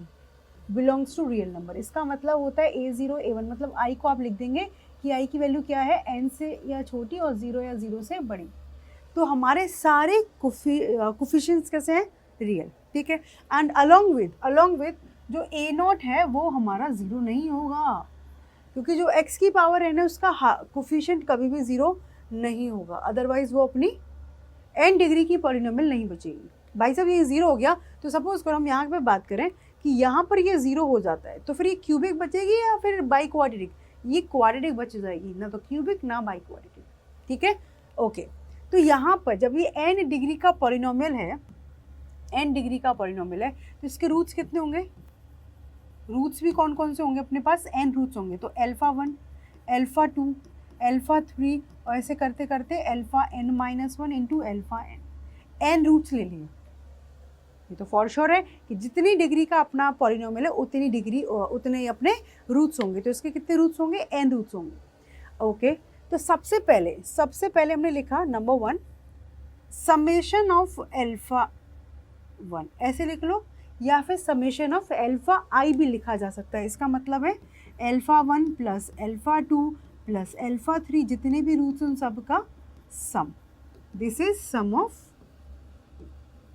belongs to real number, इसका मतलब होता है a0 a1, मतलब i को आप लिख देंगे कि i की वैल्यू क्या है, n से या छोटी और 0 या 0 से बड़ी। तो हमारे सारे कोफिशिएंट्स कैसे हैं, रियल, ठीक है। एंड अलोंग विद जो a0 है वो हमारा 0 नहीं होगा, क्योंकि जो x की पावर n है उसका कोफिशिएंट कभी भी 0 नहीं होगा, अदरवाइज वो अपनी n डिग्री की पॉलिनोमियल नहीं बचेगी। भाई साहब ये 0 हो गया, तो सपोज करो हम यहाँ पे बात करें कि यहाँ पर ये 0 हो जाता है, तो फिर ये क्यूबिक बचेगी या फिर बाई क्वाड्रेटिक, ये क्वाड्रेटिक बच जाएगी, ना तो क्यूबिक ना बाई क्वाड्रेटिक, ठीक है, ओके। तो यहाँ पर जब ये n डिग्री का पॉलिनोमियल है, n डिग्री का पॉलिनोमियल है, तो इसके रूट्स कितने होंगे, रूट्स भी कौन कौन से होंगे अपने पास, n रूट्स होंगे, तो α1 α2 α3 और ऐसे करते करते αn-1 into αn, n roots ले लिए। ये तो फॉर श्योर है कि जितनी डिग्री का अपना पॉलिनोमियल है उतनी डिग्री उतने ही अपने रूट्स होंगे, तो इसके कितने रूट्स होंगे, n रूट्स होंगे, ओके। तो सबसे पहले हमने लिखा नंबर 1 समेशन ऑफ α1, ऐसे लिख लो, या फिर समेशन ऑफ αi भी लिखा जा सकता है। इसका मतलब है α1 प्लस α2 प्लस α3 जितने भी रूट्स उन सब का sum, this is sum of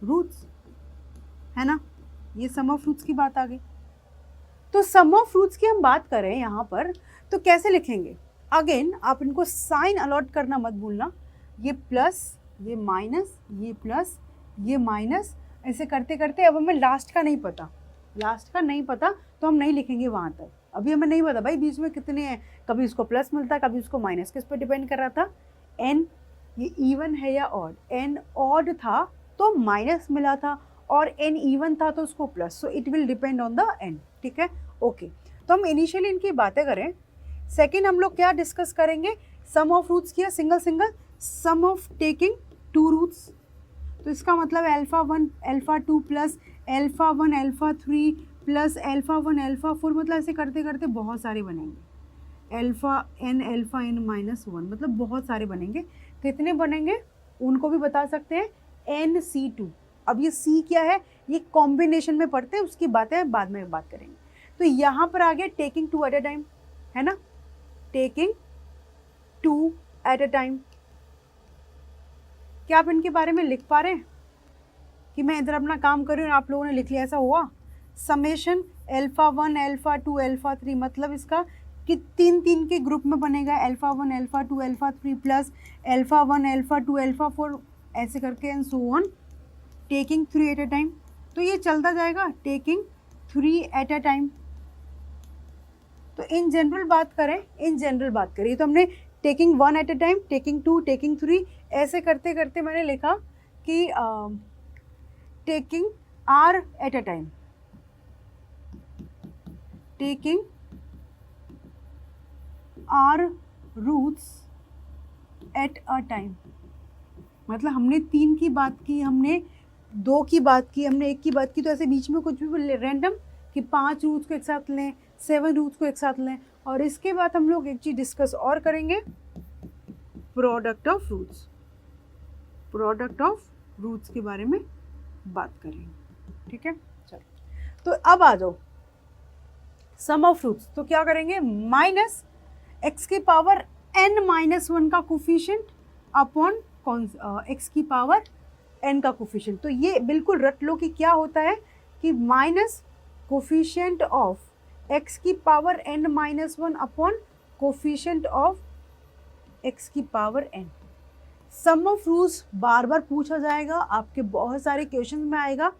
roots, है ना, ये सम ऑफ रूट्स की बात आ गई। तो सम ऑफ रूट्स की हम बात करें यहाँ पर, तो कैसे लिखेंगे, अगेन आप इनको साइन अलॉट करना मत भूलना, ये प्लस ये माइनस ये प्लस ये माइनस, ऐसे करते करते अब हमें लास्ट का नहीं पता तो हम नहीं लिखेंगे वहाँ तक। अभी हमें नहीं पता भाई बीच में कितने हैं, कभी उसको प्लस मिलता है कभी उसको माइनस, किस पर डिपेंड कर रहा था, n ये इवन है या ऑड, n ऑड था तो माइनस मिला था और n इवन था तो उसको plus, so it will depend on the n, ठीक है, ओके। तो हम इनिशियली इनकी बातें करें। सेकेंड हम लोग क्या डिस्कस करेंगे, सम ऑफ रूट्स किया, single single, sum of taking two roots, तो इसका मतलब alpha 1 alpha 2 plus alpha 1 alpha 3 plus alpha 1 alpha 4, मतलब ऐसे करते करते बहुत सारे बनेंगे, अल्फा n माइनस 1, मतलब बहुत सारे बनेंगे। कितने बनेंगे उनको भी बता सकते हैं, NC2। अब ये C क्या है, ये कॉम्बिनेशन में पढ़ते हैं, उसकी बातें बाद में बात करेंगे। तो यहाँ पर आ गया टेकिंग 2 एट अ टाइम, है ना, टेकिंग 2 एट अ टाइम। क्या आप इनके बारे में लिख पा रहे हैं कि मैं इधर अपना काम कर रही हूँ और आप लोगों ने लिख लिया, ऐसा हुआ? समेशन अल्फा 1 अल्फा 2 अल्फा 3, मतलब इसका कि 3 के ग्रुप में बनेगा, alpha 1 alpha 2 alpha 3 plus alpha 1 alpha 2 alpha 4, ऐसे करके and so on, taking 3 eight a time. तो ये चलता जाएगा, टेकिंग 3 एट अ टाइम। तो इन जनरल बात करें, तो हमने taking 1 at a time, taking 2, taking 3, ऐसे करते करते मैंने लिखा कि taking R at a time, taking R roots at a time. मतलब हमने 3 की बात की, हमने 2 की बात की, हमने 1 की बात की, तो ऐसे बीच में कुछ भी रैंडम कि 5 रूट्स को एक साथ लें, 7 रूट्स को एक साथ लें। और इसके बाद हम लोग एक चीज़ डिस्कस और करेंगे, product of roots, product of roots के बारे में बात करेंगे, ठीक है। चलो, तो अब आ जाओ सम ऑफ रूट्स। तो क्या करेंगे, माइनस एक्स की पावर n माइनस 1 का कोफिशिएंट अपॉन एक्स की पावर n का कोफिशिएंट। तो ये बिल्कुल रट लो कि क्या होता है कि माइनस कोफिशिएंट ऑफ x की power n minus 1 upon coefficient of x की power n। Sum of roots बार बार पूछा जाएगा, आपके बहुत सारे क्वेश्चन में आएगा।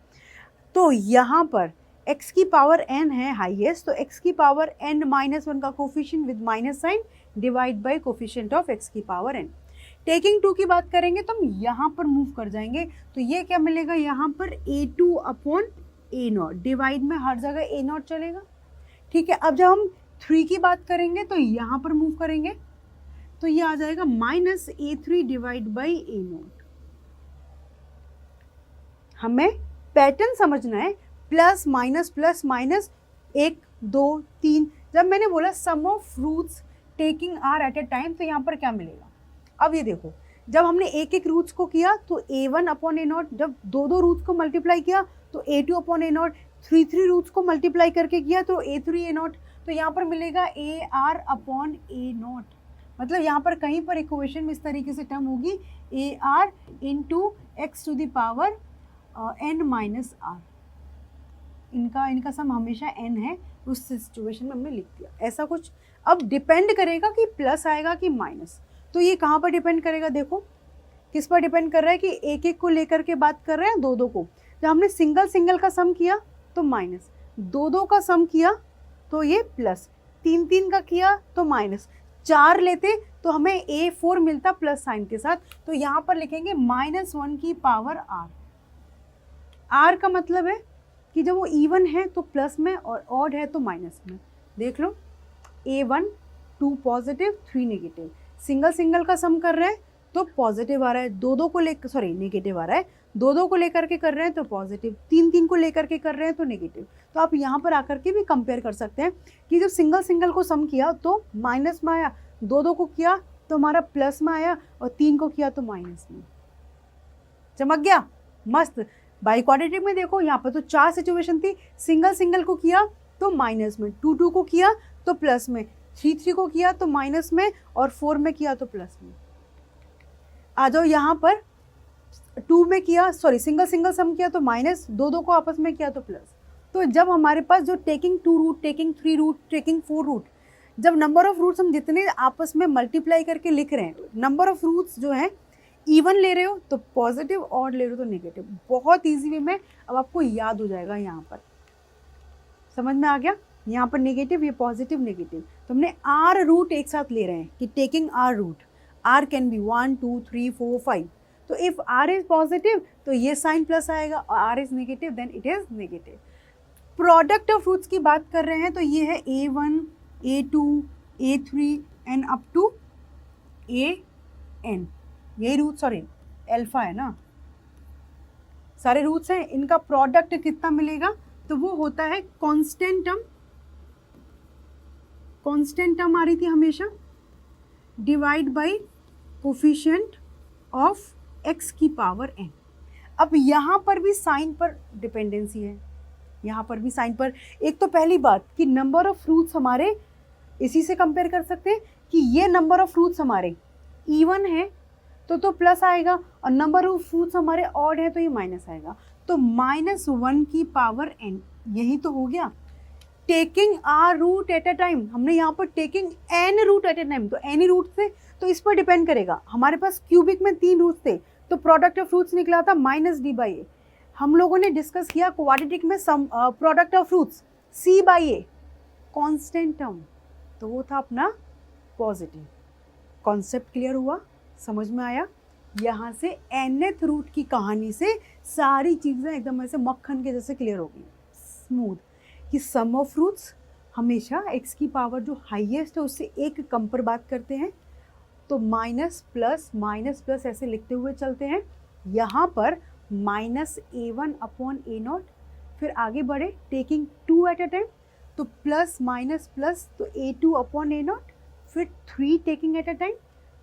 तो यहाँ पर x की पावर n है हाईएस्ट, तो x की पावर n माइनस 1 का coefficient with minus sign divide by coefficient of x की पावर n। टेकिंग 2 की बात करेंगे तो हम यहाँ पर मूव कर जाएंगे, तो ये क्या मिलेगा, यहाँ पर a2 अपॉन a0, डिवाइड में हर जगह a0 चलेगा, ठीक है। अब जब हम 3 की बात करेंगे तो यहाँ पर मूव करेंगे, तो ये आ जाएगा minus a3 divide by a0। हमें पैटर्न समझना है, प्लस माइनस 1 2 3। जब मैंने बोला sum of roots taking R at a time, तो यहाँ पर क्या मिलेगा, अब ये देखो, जब हमने एक एक रूट्स को किया तो a1 अपॉन a0, जब दो रूट्स को मल्टीप्लाई किया तो a2 अपॉन a0, 3 रूट्स को मल्टीप्लाई करके किया तो a3 a0, तो यहाँ पर मिलेगा AR अपॉन a0। मतलब यहाँ पर कहीं पर इक्वेशन में इस तरीके से टर्म होगी AR into x to the power n minus r. इनका सम हमेशा n है, उस सिचुएशन में हमने लिख दिया ऐसा कुछ। अब डिपेंड करेगा कि प्लस आएगा कि माइनस, तो ये कहाँ पर डिपेंड करेगा, देखो किस पर डिपेंड कर रहा है कि एक एक को लेकर के बात कर रहे हैं, दो को। जब हमने सिंगल सिंगल का सम किया तो माइनस, दो का सम किया तो ये प्लस, 3 का किया तो माइनस, 4 लेते तो हमें A4 मिलता प्लस साइन के साथ। तो यहाँ पर लिखेंगे -1 की पावर R। R का मतलब है कि जब वो इवन है तो प्लस में और ऑड है तो माइनस में। देख लो, A1 2 positive 3 negative, single single का सम कर रहे हैं तो पॉजिटिव आ रहा है, दो को लेकर सॉरी नेगेटिव आ रहा है, दो को लेकर के कर रहे हैं तो पॉजिटिव, 3 को लेकर के कर रहे हैं तो नेगेटिव। तो आप यहाँ पर आकर के भी कंपेयर कर सकते हैं कि जब सिंगल सिंगल को सम किया तो माइनस में आया, दो को किया तो हमारा प्लस में आया, और 3 को किया तो माइनस में। चमक गया, मस्त। बाई क्वाड्रेटिक में देखो, यहाँ पर तो 4 सिचुएशन थी, सिंगल सिंगल को किया तो माइनस में, 2 को किया तो प्लस में, 3 को किया तो माइनस में, और 4 में किया तो प्लस में। आ जाओ यहाँ पर 2 में किया, सॉरी सिंगल सिंगल सम किया तो माइनस, दो को आपस में किया तो प्लस। तो जब हमारे पास जो taking 2 root, taking 3 root, taking 4 root, जब नंबर ऑफ रूट्स हम जितने आपस में मल्टीप्लाई करके लिख रहे हैं, नंबर ऑफ रूट्स जो है इवन ले रहे हो तो पॉजिटिव, ऑड ले रहे हो तो नेगेटिव। बहुत इजी वे में अब आपको याद हो जाएगा, यहाँ पर समझ में आ गया। यहाँ पर नेगेटिव, ये पॉजिटिव नेगेटिव, तो हमने R रूट एक साथ ले रहे हैं कि taking R root. R can be 1 2 3 4 5। तो इफ R इज पॉजिटिव तो ये साइन प्लस आएगा, और R is negative then it is negative. Product of fruits की बात कर रहे हैं तो ये है A1 A2 A3 and up to AN। यही रूट, सॉरी अल्फा है ना, सारे रूट्स हैं, इनका प्रोडक्ट कितना मिलेगा, तो वो होता है कांस्टेंट टर्म। कांस्टेंट टर्म आ रही थी हमेशा, divide by coefficient of x की पावर n। अब यहाँ पर भी साइन पर डिपेंडेंसी है, यहाँ पर भी साइन पर। एक तो पहली बात कि नंबर ऑफ फ्रूट्स हमारे इसी से कंपेयर कर सकते हैं कि ये नंबर ऑफ फ्रूट्स हमारे इवन है तो प्लस आएगा, और नंबर ऑफ फ्रूट्स हमारे ऑड है तो ये माइनस आएगा। तो -1 की पावर n, यही तो हो गया। Taking r root at a time, हमने यहाँ पर taking n root at a time, तो एनी रूट थे तो इस पर डिपेंड करेगा। हमारे पास क्यूबिक में 3 रूट्स थे तो प्रोडक्ट ऑफ फ्रूट्स निकला था -d/a। हम लोगों ने डिस्कस किया क्वाड्रेटिक में sum product of roots c/a, constant term, तो वो था अपना पॉजिटिव। कॉन्सेप्ट क्लियर हुआ, समझ में आया? यहाँ से nth रूट की कहानी से सारी चीज़ें एकदम ऐसे मक्खन के जैसे क्लियर हो गई, स्मूथ, कि सम ऑफ फ्रूट्स हमेशा x की पावर जो हाईएस्ट है उससे एक कम पर बात करते हैं, तो माइनस प्लस ऐसे लिखते हुए चलते हैं। यहाँ पर -a1/a0, फिर आगे बढ़े टेकिंग 2 एट अ टाइम, तो प्लस तो a2/a0, फिर 3 टेकिंग एट अ टाइम,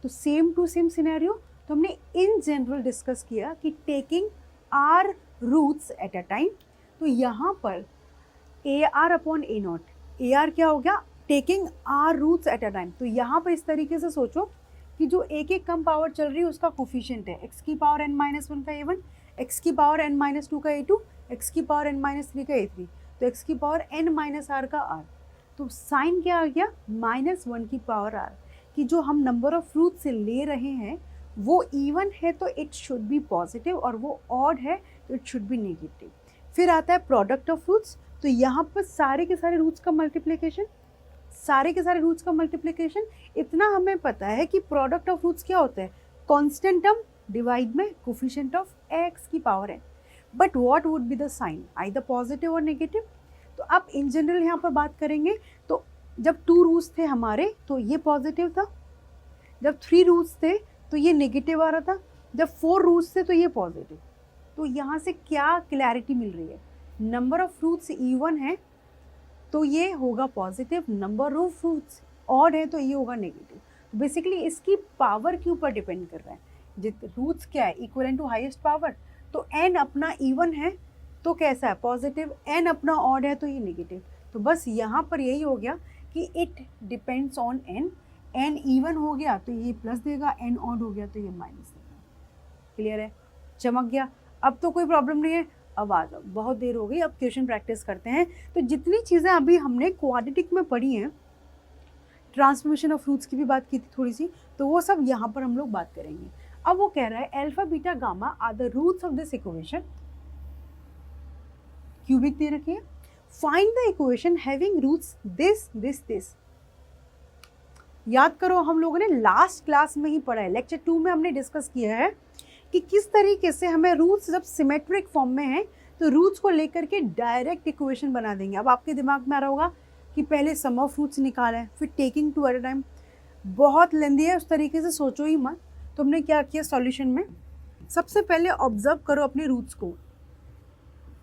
तो सेम टू सेम सिनेरियो। तो हमने इन जनरल डिस्कस किया कि taking r roots at a time, तो यहाँ पर AR/A0, AR क्या हो गया, taking r roots at a time. तो यहाँ पर इस तरीके से सोचो कि जो एक एक कम पावर चल रही है उसका कोफिशिएंट है x की पावर n-1 का a1, x की पावर n-2 का a2, x की पावर n-3 का a3, तो x की पावर n-r का r। तो साइन क्या आ गया, -1 की पावर r, कि जो हम नंबर ऑफ फ्रूट से ले रहे हैं वो इवन है तो इट शुड बी पॉजिटिव, और वो ऑड है तो इट शुड बी नेगेटिव। फिर आता है प्रोडक्ट ऑफ फ्रूट्स, तो यहाँ पर सारे के सारे रूट्स का मल्टीप्लिकेशन, सारे के सारे रूट्स का मल्टीप्लिकेशन। इतना हमें पता है कि प्रोडक्ट ऑफ फ्रूट्स क्या होता है, कांस्टेंट टर्म डिवाइड में कोफिशिएंट ऑफ x की power n। But what would be the sign, either positive or negative. तो आप इन जनरल यहाँ पर बात करेंगे तो जब 2 रूट्स थे हमारे तो ये पॉजिटिव था, जब 3 रूट्स थे तो ये नेगेटिव आ रहा था, जब 4 रूट्स थे तो ये पॉजिटिव। तो यहाँ से क्या क्लैरिटी मिल रही है, नंबर ऑफ फ्रूट्स इवन है तो ये होगा positive, number of fruits odd है तो ये होगा नेगेटिव। बेसिकली इसकी पावर के ऊपर डिपेंड कर रहा है, जित रूट्स क्या है, इक्वल टू हाईएस्ट पावर। तो n अपना इवन है तो कैसा है, पॉजिटिव, n अपना ऑड है तो ये नेगेटिव। तो बस यहाँ पर यही हो गया कि it depends on n even हो गया तो ये प्लस देगा, n ऑड हो गया तो ये माइनस देगा। क्लियर है, चमक गया? अब तो कोई प्रॉब्लम नहीं है। अब आ जाओ, बहुत देर हो गई, अब क्वेश्चन प्रैक्टिस करते हैं। तो जितनी चीज़ें अभी हमने क्वाड्रेटिक में पढ़ी हैं, ट्रांसफॉर्मेशन ऑफ फ्रूट्स की भी बात की थी थोड़ी सी, तो वो सब यहाँ पर हम लोग बात करेंगे। अब वो कह रहा है alpha beta gamma are the roots of this equation, cubic दे रखी है, find the equation having roots this. याद करो, हम लोगों ने लास्ट क्लास में ही पढ़ा है, लेक्चर 2 में हमने डिस्कस किया है कि किस तरीके से हमें रूट्स जब सिमेट्रिक फॉर्म में है तो रूट्स को लेकर के डायरेक्ट इक्वेशन बना देंगे। अब आपके दिमाग में आ रहा होगा कि पहले सम ऑफ फ्रूट्स निकाला है, फिर टेकिंग 2 एट अ टाइम, बहुत लेंदी है, उस तरीके से सोचो ही मत। तो हमने क्या किया सॉल्यूशन में, सबसे पहले ऑब्जर्व करो अपने रूट्स को,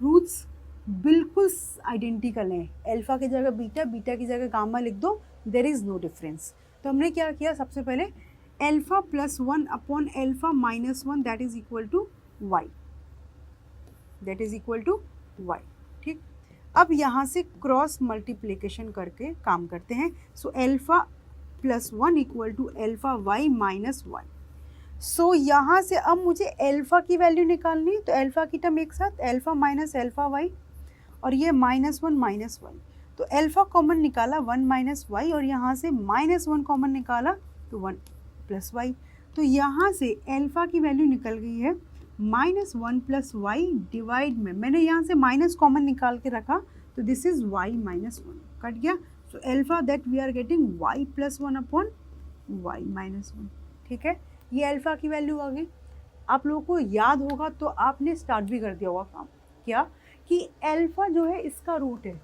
रूट्स बिल्कुल आइडेंटिकल हैं, अल्फा की जगह बीटा, बीटा की जगह गामा लिख दो, देयर इज़ नो डिफरेंस। तो हमने क्या किया, सबसे पहले alpha +1 upon alpha -1 that is equal to y, that is equal to y। ठीक, अब यहाँ से क्रॉस मल्टीप्लिकेशन करके काम करते हैं। So alpha +1 equal to alpha y minus y। So यहाँ से अब मुझे अल्फा की वैल्यू निकालनी है, तो अल्फा की टर्म एक साथ अल्फा माइनस अल्फा y, और ये -1 y। तो अल्फा कॉमन निकाला 1 - y, और यहाँ से -1 कॉमन निकाला तो 1 + y। तो यहाँ से अल्फा की वैल्यू निकल गई है -1 + y डिवाइड में, मैंने यहाँ से माइनस कॉमन निकाल के रखा तो दिस इज y - 1 कट गया। So alpha that we are getting y +1 upon y - 1। ठीक है, ये अल्फ़ा की वैल्यू आ गई। आप लोगों को याद होगा तो आपने स्टार्ट भी कर दिया होगा काम, क्या कि अल्फ़ा जो है इसका रूट है,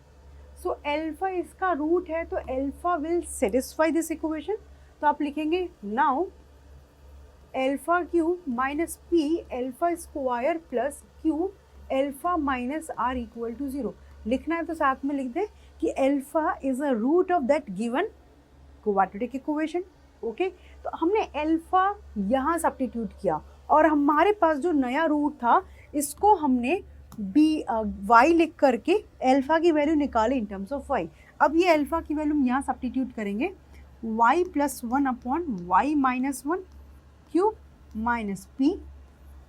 सो अल्फ़ा इसका रूट है तो alpha will satisfy this equation. तो आप लिखेंगे now alpha cube minus p alpha square plus q alpha minus are equal to 0। लिखना है तो साथ में लिख दें कि alpha is a root of that given quadratic equation. Okay, तो हमने अल्फ़ा यहाँ सब्स्टिट्यूट किया और हमारे पास जो नया रूट था इसको हमने वाई लिख करके अल्फ़ा की वैल्यू निकाली इन टर्म्स ऑफ वाई। अब ये अल्फ़ा की वैल्यू हम यहाँ सब्स्टिट्यूट करेंगे, y plus 1 upon y minus 1 cube minus p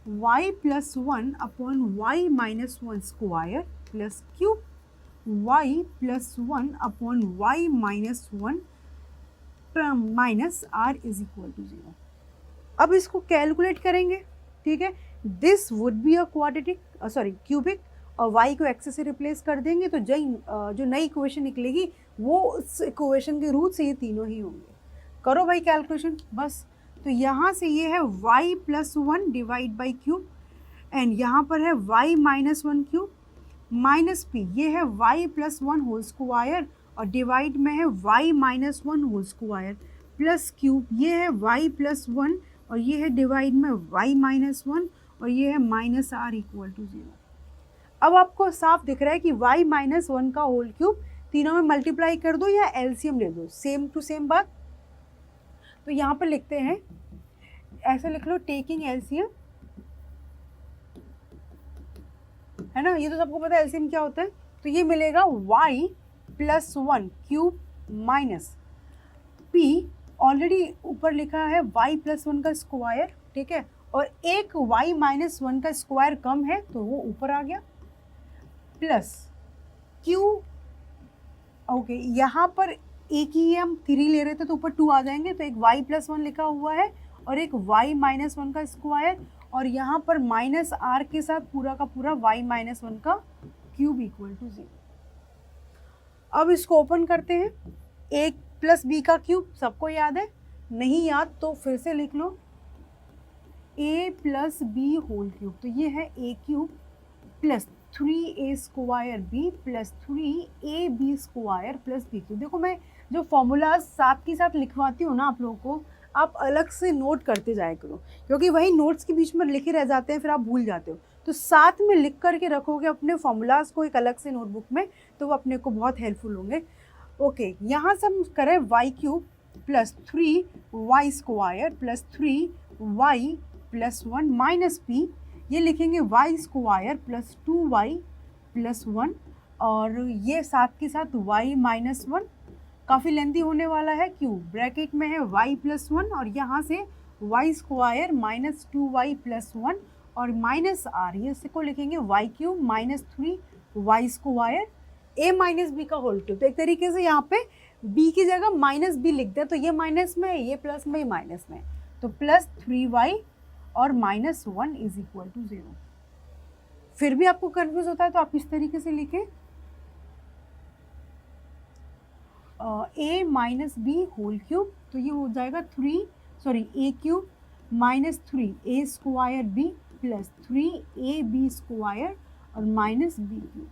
y plus 1 upon y minus 1 square plus cube y plus 1 upon y minus 1 minus are is equal to 0। अब इसको कैलकुलेट करेंगे, ठीक है, this would be a quadratic cubic, और y को x से रिप्लेस कर देंगे तो जो नई इक्वेशन निकलेगी वो उस इक्वेशन के रूट से ये तीनों ही होंगे। करो भाई कैलकुलेशन बस। तो यहाँ से ये है y plus 1 divide by cube and यहाँ पर है y minus 1 cube minus p, ये है y प्लस 1 होल स्क्वायर और डिवाइड में है y minus 1 whole square plus cube, ये है y प्लस 1 और ये है डिवाइड में y माइनस 1 और ये है माइनस आर इक्वल टू 0। अब आपको साफ दिख रहा है कि y माइनस 1 का होल क्यूब तीनों में मल्टीप्लाई कर दो या एलसीएम ले दो, सेम टू सेम बात। तो यहाँ पर लिखते हैं, ऐसे लिख लो टेकिंग एलसीएम, है ना, ये तो सबको पता है एलसीएम क्या होता है। तो ये मिलेगा y plus 1 cube minus p, already ऊपर लिखा है y प्लस 1 का स्क्वायर, ठीक है, और एक y माइनस 1 का स्क्वायर कम है तो वो ऊपर आ गया, प्लस q, ओके, यहाँ पर एक ही हम 3 ले रहे थे तो ऊपर 2 आ जाएंगे, तो एक y प्लस 1 लिखा हुआ है और एक y माइनस 1 का स्क्वायर और यहाँ पर माइनस आर के साथ पूरा का पूरा y माइनस 1 का क्यूब इक्वल टू 0। अब इसको ओपन करते हैं, एक प्लस बी का क्यूब सबको याद है, नहीं याद तो फिर से लिख लो a plus b whole cube, तो ये है a cube plus 3a square b plus 3ab square plus b cube. देखो मैं जो फॉर्मूलाज साथ के साथ लिखवाती हूँ ना आप लोगों को, आप अलग से नोट करते जाया करो क्योंकि वही नोट्स के बीच में लिखे रह जाते हैं, फिर आप भूल जाते हो। तो साथ में लिख करके रखोगे अपने फॉर्मूलाज को एक अलग से नोटबुक में, तो वो अपने को बहुत हेल्पफुल होंगे। ओके, यहाँ से हम करें y cube plus 3y square plus 3y plus 1 minus p, ये लिखेंगे y square plus 2y plus 1 और ये साथ के साथ y माइनस 1, काफ़ी लेंथी होने वाला है, क्यों ब्रैकेट में है y प्लस 1 और यहाँ से y square minus 2y plus 1 और माइनस r, ये इसको लिखेंगे y cube minus 3y square a minus b का होल क्यूब। तो एक तरीके से यहाँ पे b की जगह माइनस b लिख दे, तो ये माइनस में ये प्लस में, ये माइनस में, तो प्लस 3y और माइनस 1 इज इक्वल टू 0। फिर भी आपको कंफ्यूज होता है तो आप इस तरीके से लिखें a minus b whole cube, तो ये हो जाएगा a cube minus 3a square b plus 3ab square और माइनस b क्यूब,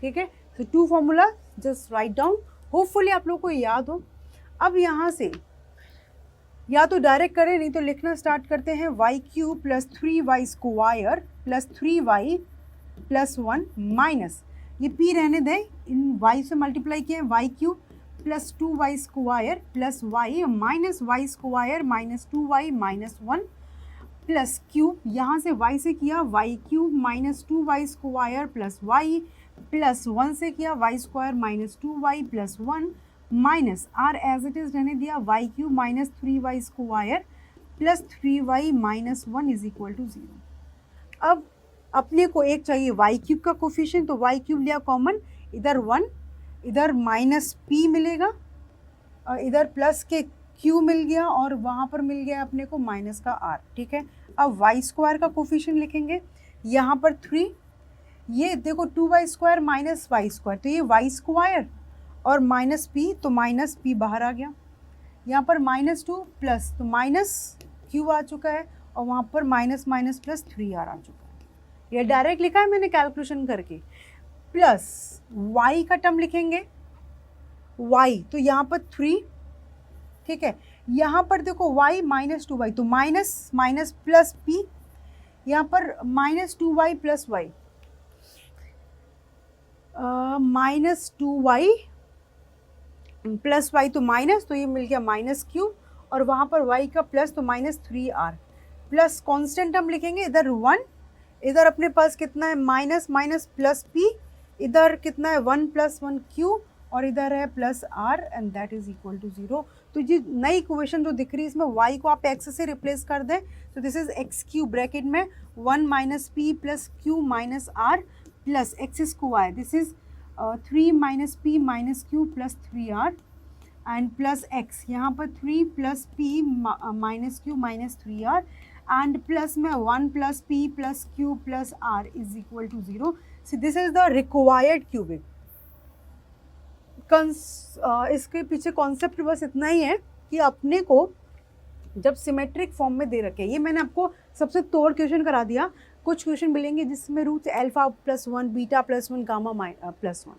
ठीक है। तो 2 formula just write down, hopefully आप लोग को याद हो। अब यहाँ से या तो डायरेक्ट करें, नहीं तो लिखना स्टार्ट करते हैं, y cube plus 3y square plus 3y plus 1 minus, ये p रहने दें, इन y से मल्टीप्लाई किए y cube plus 2y square plus y minus y square minus 2y minus 1 plus cube, यहाँ से y से किया y cube minus 2y square plus y plus 1 से किया y square minus 2y plus 1 minus r as it is रहने दिया y cube minus 3y square plus 3y minus 1 is equal to 0। अब अपने को एक चाहिए y क्यूब का कोफिशिएंट, तो y क्यूब लिया कॉमन, इधर 1, इधर माइनस p मिलेगा और इधर प्लस के q मिल गया और वहाँ पर मिल गया अपने को माइनस का r, ठीक है। अब y स्क्वायर का कोफिशिएंट लिखेंगे, यहाँ पर 3, ये देखो 2y square minus y square, तो ये y स्क्वायर और माइनस p, तो माइनस p बाहर आ गया, यहाँ पर -2 प्लस, तो माइनस क्यू आ चुका है और वहाँ पर माइनस माइनस प्लस 3r आ चुका है। ये डायरेक्ट लिखा है मैंने कैलकुलेशन करके। प्लस y का टर्म लिखेंगे, y तो यहाँ पर 3, ठीक है। यहाँ पर देखो y -2y, तो माइनस माइनस प्लस p, यहाँ पर -2y plus y, -2y plus y तो माइनस, तो ये मिल गया -q, और वहाँ पर y का प्लस तो -3r, प्लस कांस्टेंट हम लिखेंगे इधर 1, इधर अपने पास कितना है माइनस माइनस प्लस p, इधर कितना है 1 + 1 q, और इधर है plus r, and that is equal to 0। तो ये नई इक्वेशन जो दिख रही है इसमें y को आप x से रिप्लेस कर दें, तो दिस इज x³ ब्रैकेट में 1 - p + q - r plus x², this is 3 - p - q plus 3r, and plus x, यहाँ पर 3 + p - q - 3r, and plus में 1 + p + q + r is equal to 0। So this is the required cubic. इसके पीछे कॉन्सेप्ट बस इतना ही है कि अपने को जब सिमेट्रिक फॉर्म में दे रखे, ये मैंने आपको सबसे तोड़ क्वेश्चन करा दिया। कुछ क्वेश्चन मिलेंगे जिसमें रूट्स अल्फा +1, बीटा +1, गामा +1,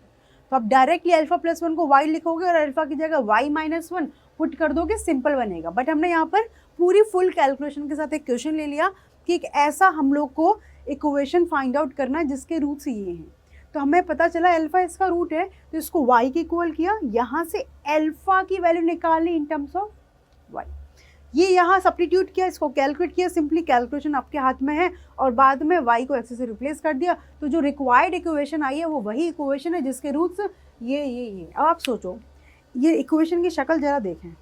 तो आप डायरेक्टली अल्फा +1 को y लिखोगे और अल्फा की जगह y - 1 पुट कर दोगे, सिंपल बनेगा। बट हमने यहाँ पर पूरी फुल कैलकुलेशन के साथ एक क्वेश्चन ले लिया कि एक ऐसा हम लोग को इक्वेशन फाइंड आउट करना है जिसके रूट्स ये हैं। तो हमें पता चला अल्फा इसका रूट है, तो इसको y के इक्वल किया, यहाँ से अल्फा की वैल्यू निकाली इन टर्म्स ऑफ y, ये यहाँ सब्स्टिट्यूट किया, इसको कैलकुलेट किया, सिंपली कैलकुलेशन आपके हाथ में है, और बाद में y को x से रिप्लेस कर दिया, तो जो रिक्वायर्ड इक्वेशन आई है वो वही इक्वेशन है जिसके रूट्स ये। अब आप सोचो, ये इक्वेशन की शक्ल ज़रा देखें,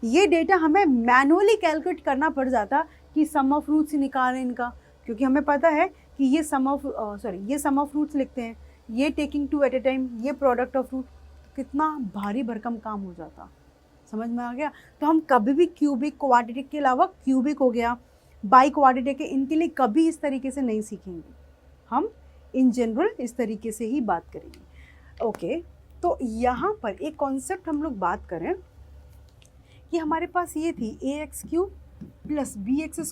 ये डेटा हमें मैनुअली कैलकुलेट करना पड़ जाता कि सम ऑफ रूट्स निकालें इनका, क्योंकि हमें पता है कि ये सम ऑफ रूट्स लिखते हैं, ये टेकिंग 2 एट ए टाइम, ये प्रोडक्ट ऑफ रूट, कितना भारी भरकम काम हो जाता। समझ में आ गया? तो हम कभी भी क्यूबिक, क्वाड्रेटिक के अलावा क्यूबिक हो गया, बाई क्वाड्रेटिक के, इनके लिए कभी इस तरीके से नहीं सीखेंगे, हम इन जनरल इस तरीके से ही बात करेंगे। ओके, तो यहाँ पर एक कॉन्सेप्ट हम लोग बात करें कि हमारे पास ये थी ax³ + bx²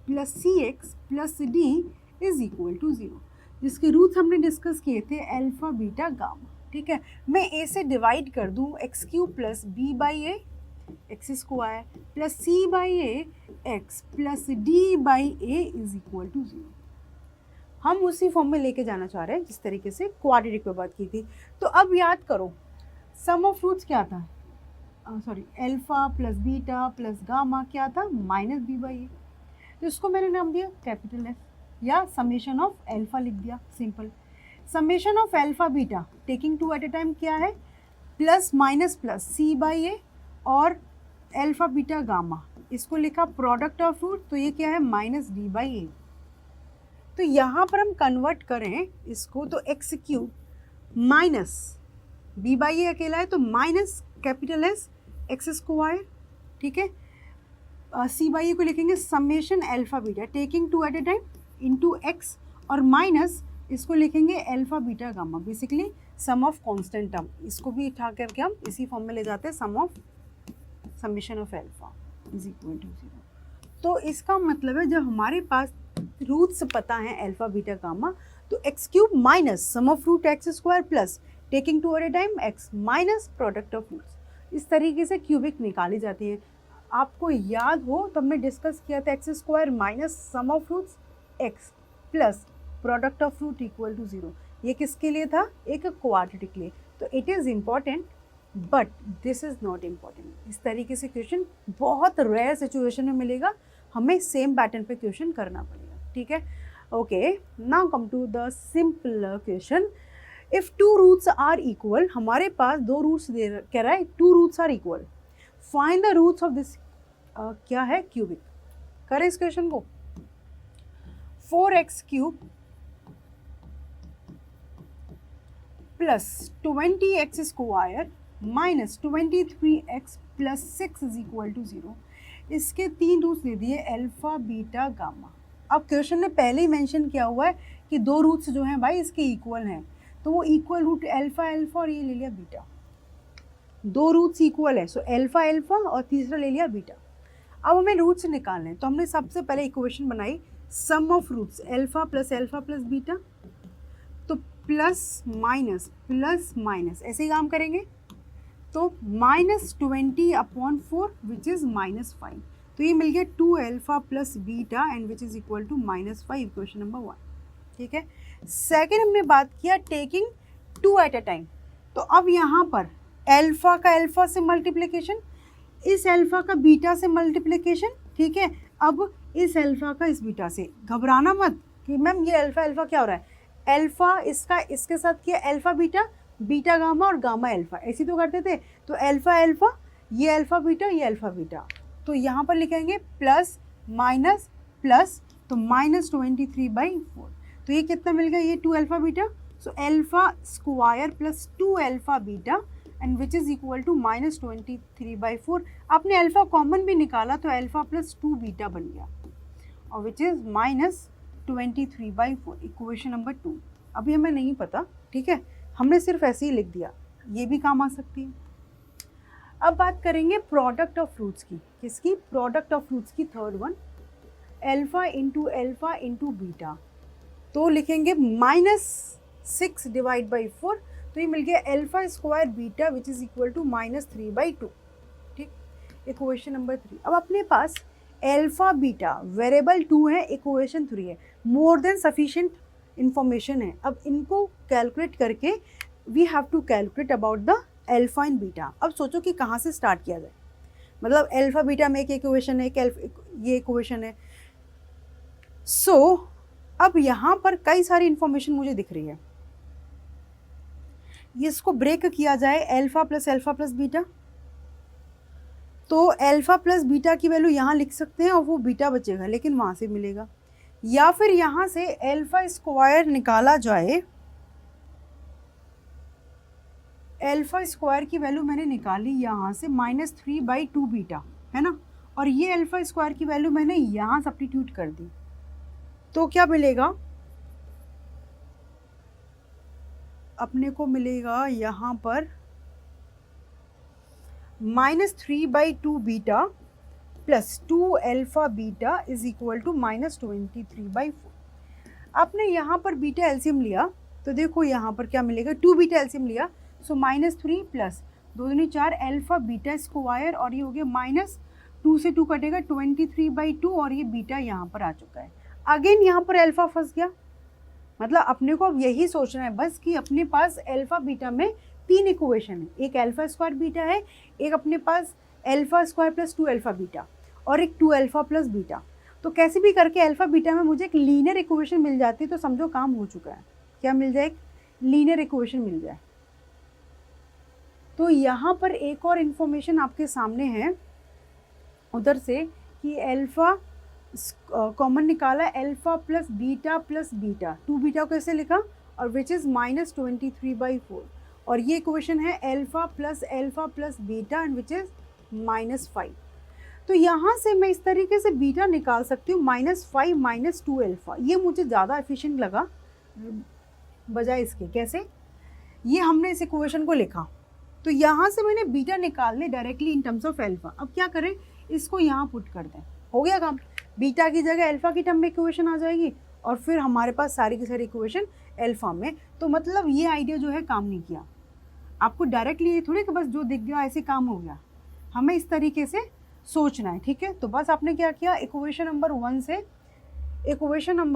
+ cx + d is equal to 0, जिसके रूट्स हमने डिस्कस किए थे अल्फा, बीटा, गामा। ठीक है, मैं a से डिवाइड कर दूँ x³ + b/a x² + c/a x + d/a is equal to 0। हम उसी फॉर्म में लेके जाना चाह रहे हैं जिस तरीके से क्वाड्रेटिक पे बात की थी। तो अब याद करो, सम ऑफ रूट्स क्या था, अल्फा + बीटा + गामा क्या था, -b/a, तो इसको मैंने नाम दिया कैपिटल F, या समेशन ऑफ अल्फा लिख दिया, simple. Summation of alpha beta taking 2 at a time क्या है, प्लस माइनस प्लस c/a, और अल्फा बीटा गामा, इसको लिखा प्रोडक्ट ऑफ रूट, तो ये क्या है -d/a। तो यहाँ पर हम कन्वर्ट करें इसको, तो x³ माइनस b/a अकेला है, तो माइनस कैपिटल S x², ठीक है। c/a को लिखेंगे summation alpha beta taking 2 at a time into x, और माइनस इसको लिखेंगे alpha beta gamma, basically sum of constant term, इसको भी उठा करके हम इसी फॉर्म में ले जाते हैं, sum of summation of alpha is equal to 0। तो इसका मतलब है जब हमारे पास रूट्स पता है अल्फा, बीटा, गामा, तो x³ minus sum of root x² plus taking 2 at a time x minus product of roots, इस तरीके से क्यूबिक निकाली जाती है। आपको याद हो तो हमने डिस्कस किया था x² minus sum of roots x plus product of root equal to 0। ये किसके लिए था, एक क्वाड्रेटिक लिए। तो it is important but this is not important. इस तरीके से क्वेश्चन बहुत रेयर सिचुएशन में मिलेगा, हमें सेम पैटर्न पे क्वेश्चन करना पड़ेगा, ठीक है। Okay, now come to the simple question. If 2 roots are equal, हमारे पास 2 रूट्स दे कह रहा है, 2 roots are equal, find the roots of this, क्या है, क्यूबिक। करें इस क्वेश्चन को, 4x³ plus 20x² minus 23x plus 6 is equal to 0। इसके 3 रूट्स दे दिए अल्फा, बीटा, गामा। अब क्वेश्चन ने पहले ही मेंशन किया हुआ है कि 2 रूट्स जो हैं भाई इसके इक्वल हैं, तो वो इक्वल रूट अल्फा और ये ले लिया बीटा। दो रूट्स इक्वल है, सो अल्फा अल्फा और तीसरा ले लिया बीटा। अब हमें रूट्स निकालने हैं, तो हमने सबसे पहले इक्वेशन बनाई sum of roots alpha plus beta, तो प्लस माइनस ऐसे ही काम करेंगे, तो -20/4 विच इज़ -5, तो ये मिल गया 2 alpha plus beta and which is equal to -5, equation number 1। ठीक है, सेकेंड हमने बात किया टेकिंग 2 एट अ टाइम, तो अब यहाँ पर अल्फा का अल्फा से मल्टीप्लिकेशन, इस अल्फा का बीटा से मल्टीप्लिकेशन। ठीक है, अब इस अल्फा का इस बीटा से। घबराना मत कि मैम ये अल्फा अल्फा क्या हो रहा है, अल्फा इसका इसके साथ किया अल्फा बीटा, बीटा गामा और गामा अल्फा, ऐसे तो करते थे। तो अल्फा अल्फा, ये अल्फा बीटा, ये अल्फा बीटा, तो यहाँ पर लिखेंगे प्लस माइनस प्लस, तो -23/4, तो ये कितना मिल गया, ये 2 alpha beta, so alpha square plus 2 alpha beta and which is equal to -23/4। आपने अल्फा कॉमन भी निकाला तो अल्फा प्लस 2 बीटा बन गया और विच इज़ -23/4, इक्वेशन नंबर 2। अभी हमें नहीं पता, ठीक है, हमने सिर्फ ऐसे ही लिख दिया, ये भी काम आ सकती है। अब बात करेंगे प्रोडक्ट ऑफ फ्रूट्स की, किसकी, प्रोडक्ट ऑफ फ्रूट्स की, third one, alpha into beta, तो लिखेंगे -6/4, तो ये मिल गया alpha square beta which is equal to -3/2। ठीक, इक्वेशन नंबर 3। अब अपने पास अल्फा बीटा वेरिएबल 2 है, इक्वेशन 3 है, मोर देन सफिशिएंट इंफॉर्मेशन है। अब इनको कैलकुलेट करके we have to calculate about the alpha and beta. अब सोचो कि कहाँ से स्टार्ट किया जाए, मतलब अल्फा बीटा में एक इक्वेशन है, ये इक्वेशन है। सो अब यहाँ पर कई सारी इंफॉर्मेशन मुझे दिख रही है, इसको ब्रेक किया जाए अल्फा प्लस बीटा, तो अल्फा प्लस बीटा की वैल्यू यहाँ लिख सकते हैं और वो बीटा बचेगा, लेकिन वहाँ से मिलेगा, या फिर यहाँ से अल्फा स्क्वायर निकाला जाए, अल्फा स्क्वायर की वैल्यू मैंने निकाली यहाँ से -3/2 बीटा, है ना, और ये अल्फा स्क्वायर की वैल्यू मैंने यहाँ सब्स्टिट्यूट कर दी, तो क्या मिलेगा, अपने को मिलेगा यहाँ पर -3/2 beta plus 2 alpha beta is equal to -23/4। आपने यहाँ पर बीटा एलसीएम लिया, तो देखो यहाँ पर क्या मिलेगा, 2 बीटा एलसीएम लिया, सो -3 प्लस 2 दूनी 4 अल्फा बीटा स्क्वायर, और ये हो गया -2 से 2 कटेगा 23/2, और ये बीटा यहाँ पर आ चुका है। अगेन यहाँ पर अल्फा फंस गया, मतलब अपने को अब यही सोचना है बस कि अपने पास अल्फा बीटा में 3 इक्वेशन है, एक अल्फा स्क्वायर बीटा है, एक अपने पास alpha square plus 2 alpha beta, और एक 2 अल्फा प्लस बीटा। तो कैसे भी करके अल्फा बीटा में मुझे एक लीनियर इक्वेशन मिल जाती है, तो समझो काम हो चुका है। क्या मिल जाए, एक लीनियर इक्वेशन मिल जाए। तो यहाँ पर एक और इन्फॉर्मेशन आपके सामने है उधर से कि अल्फा कॉमन निकाला, अल्फा प्लस बीटा 2 बीटा को कैसे लिखा, और विच इज़ -23/4, और ये इक्वेशन है alpha plus beta and which is -5। तो यहाँ से मैं इस तरीके से बीटा निकाल सकती हूँ -5 -2 अल्फा, ये मुझे ज़्यादा एफिशिएंट लगा बजाय इसके। कैसे, ये हमने इस इक्वेशन को लिखा, तो यहाँ से मैंने बीटा निकालने directly in terms of alpha. अब क्या करें, इसको यहाँ पुट कर दें, हो गया काम, बीटा की जगह अल्फा की टर्म में इक्वेशन आ जाएगी, और फिर हमारे पास सारी की सारी इक्वेशन अल्फा में। तो मतलब ये आइडिया जो है काम नहीं किया, आपको डायरेक्टली ये थोड़ी कि बस जो दिख गया ऐसे काम हो गया, हमें इस तरीके से सोचना है। ठीक है, तो बस आपने क्या किया, इक्वेशन नंबर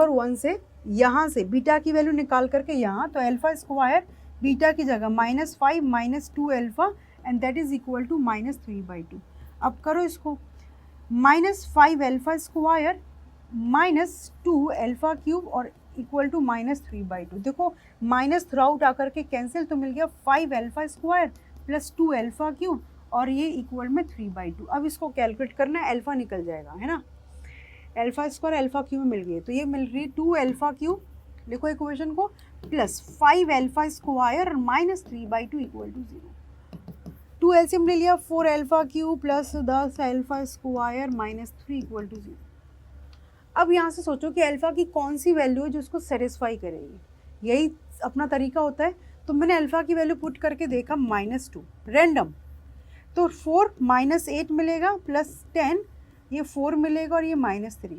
1 से यहाँ से बीटा की वैल्यू निकाल करके यहाँ, तो अल्फा स्क्वायर बीटा की जगह -5 -2 alpha and that is equal to -3/2। अब करो इसको, -5 अल्फा स्क्वायर -2 अल्फा क्यूब और इक्वल टू -3/2। देखो माइनस थ्रू आउट आकर के कैंसिल, तो मिल गया 5 alpha square plus 2 alpha cube और ये इक्वल में 3/2। अब इसको कैलकुलेट करना है, अल्फा निकल जाएगा, है ना, अल्फा स्क्वायर अल्फा क्यूब मिल गई, तो ये मिल रही है 2 अल्फा क्यूब, लिखो इक्वेशन को, plus 5 alpha square -3/2 equal to 0। 2 LCM ले लिया, 4 alpha cube plus 10 alpha square -3 equal to 0। अब यहाँ से सोचो कि अल्फा की कौन सी वैल्यू है जो उसको सेटिस्फाई करेगी, यही अपना तरीका होता है। तो मैंने अल्फा की वैल्यू पुट करके देखा -2 रैंडम, तो 4 माइनस 8 मिलेगा प्लस 10, ये 4 मिलेगा और ये माइनस 3,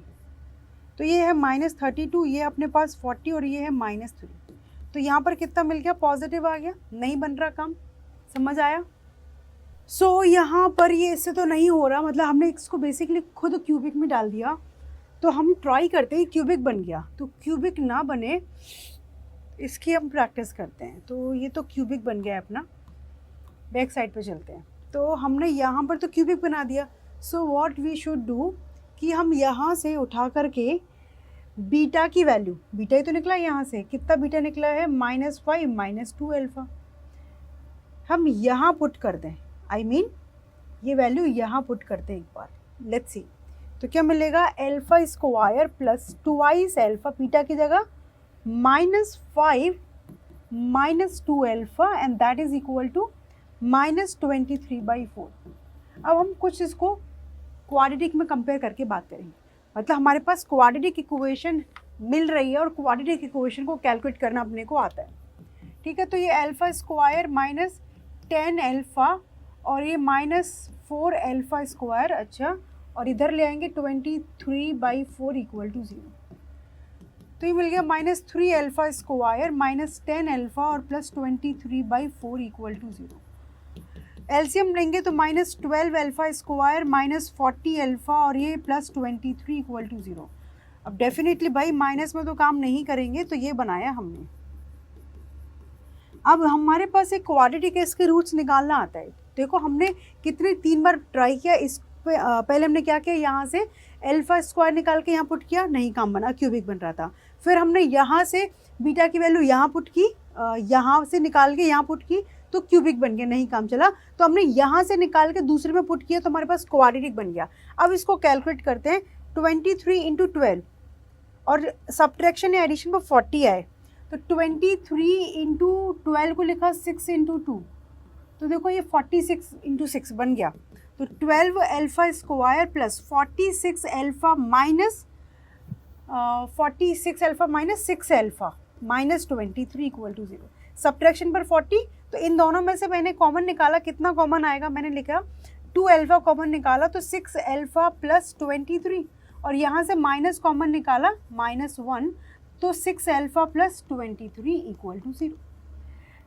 तो ये है माइनस 32, ये अपने पास 40 और ये है माइनस 3। तो यहाँ पर कितना मिल गया, पॉजिटिव आ गया, नहीं बन रहा काम, समझ आया। सो यहाँ पर ये इससे तो नहीं हो रहा, मतलब हमने इसको बेसिकली खुद क्यूबिक में डाल दिया। तो हम ट्राई करते हैं, क्यूबिक बन गया, तो क्यूबिक ना बने इसकी हम प्रैक्टिस करते हैं। तो ये तो क्यूबिक बन गया है अपना, बैक साइड पे चलते हैं। तो हमने यहाँ पर तो क्यूबिक बना दिया। So what we should do कि हम यहाँ से उठा करके बीटा की वैल्यू, बीटा ही तो निकला यहाँ से, कितना बीटा निकला है, -5 -2 अल्फ़ा, हम यहाँ पुट कर दें, आई मीन ये वैल्यू यहाँ पुट करते हैं एक बार, लेट्स सी। तो क्या मिलेगा, alpha square plus twice alpha, beta की जगह -5 -2 alpha and that is equal to -23/4। अब हम कुछ इसको क्वाड्रेटिक में कंपेयर करके बात करेंगे, मतलब हमारे पास क्वाड्रेटिक इक्वेशन मिल रही है और क्वाड्रेटिक इक्वेशन को कैलकुलेट करना अपने को आता है, ठीक है। तो ये अल्फ़ा स्क्वायर माइनस 10 अल्फ़ा और ये -4 अल्फ़ा स्क्वायर, अच्छा, और इधर ले आएंगे 23/4 इक्वल टू 0। तो ये मिल गया -3 अल्फ़ा स्क्वायर -10 अल्फ़ा और प्लस 23/4 इक्वल टू 0। एलसीएम लेंगे तो -12 अल्फ़ा स्क्वायर -40 अल्फ़ा और ये प्लस 23 इक्वल टू 0। अब डेफिनेटली भाई माइनस में तो काम नहीं करेंगे, तो ये बनाया हमने। अब हमारे पास एक क्वाड्रेटिक है, इसके रूट्स निकालना आता है। देखो हमने कितने 3 बार ट्राई किया, इस पे पहले हमने क्या किया, यहाँ से अल्फ़ा स्क्वायर निकाल के यहाँ पुट किया, नहीं काम बना, क्यूबिक बन रहा था। फिर हमने यहाँ से बीटा की वैल्यू यहाँ पुट की, यहाँ से निकाल के यहाँ पुट की, तो क्यूबिक बन गया, नहीं काम चला। तो हमने यहाँ से निकाल के दूसरे में पुट किया, तो हमारे पास क्वाड्रेटिक बन गया। अब इसको कैलकुलेट करते हैं, 23 × 12 और सब्ट्रैक्शन या एडिशन पर 40 आए, तो 23 × 12 को लिखा 6 × 2, तो देखो ये 46 × 6 बन गया। तो 12 alpha square plus 46 alpha minus 6 alpha minus 23 equal to 0। Subtraction पर 40, तो इन दोनों में से मैंने कॉमन निकाला, कितना कॉमन आएगा, मैंने लिखा 2 अल्फ़ा कॉमन निकाला, तो 6 अल्फ़ा प्लस 23, और यहाँ से माइनस कॉमन निकाला -1, तो 6 अल्फ़ा प्लस 23 इक्वल टू 0।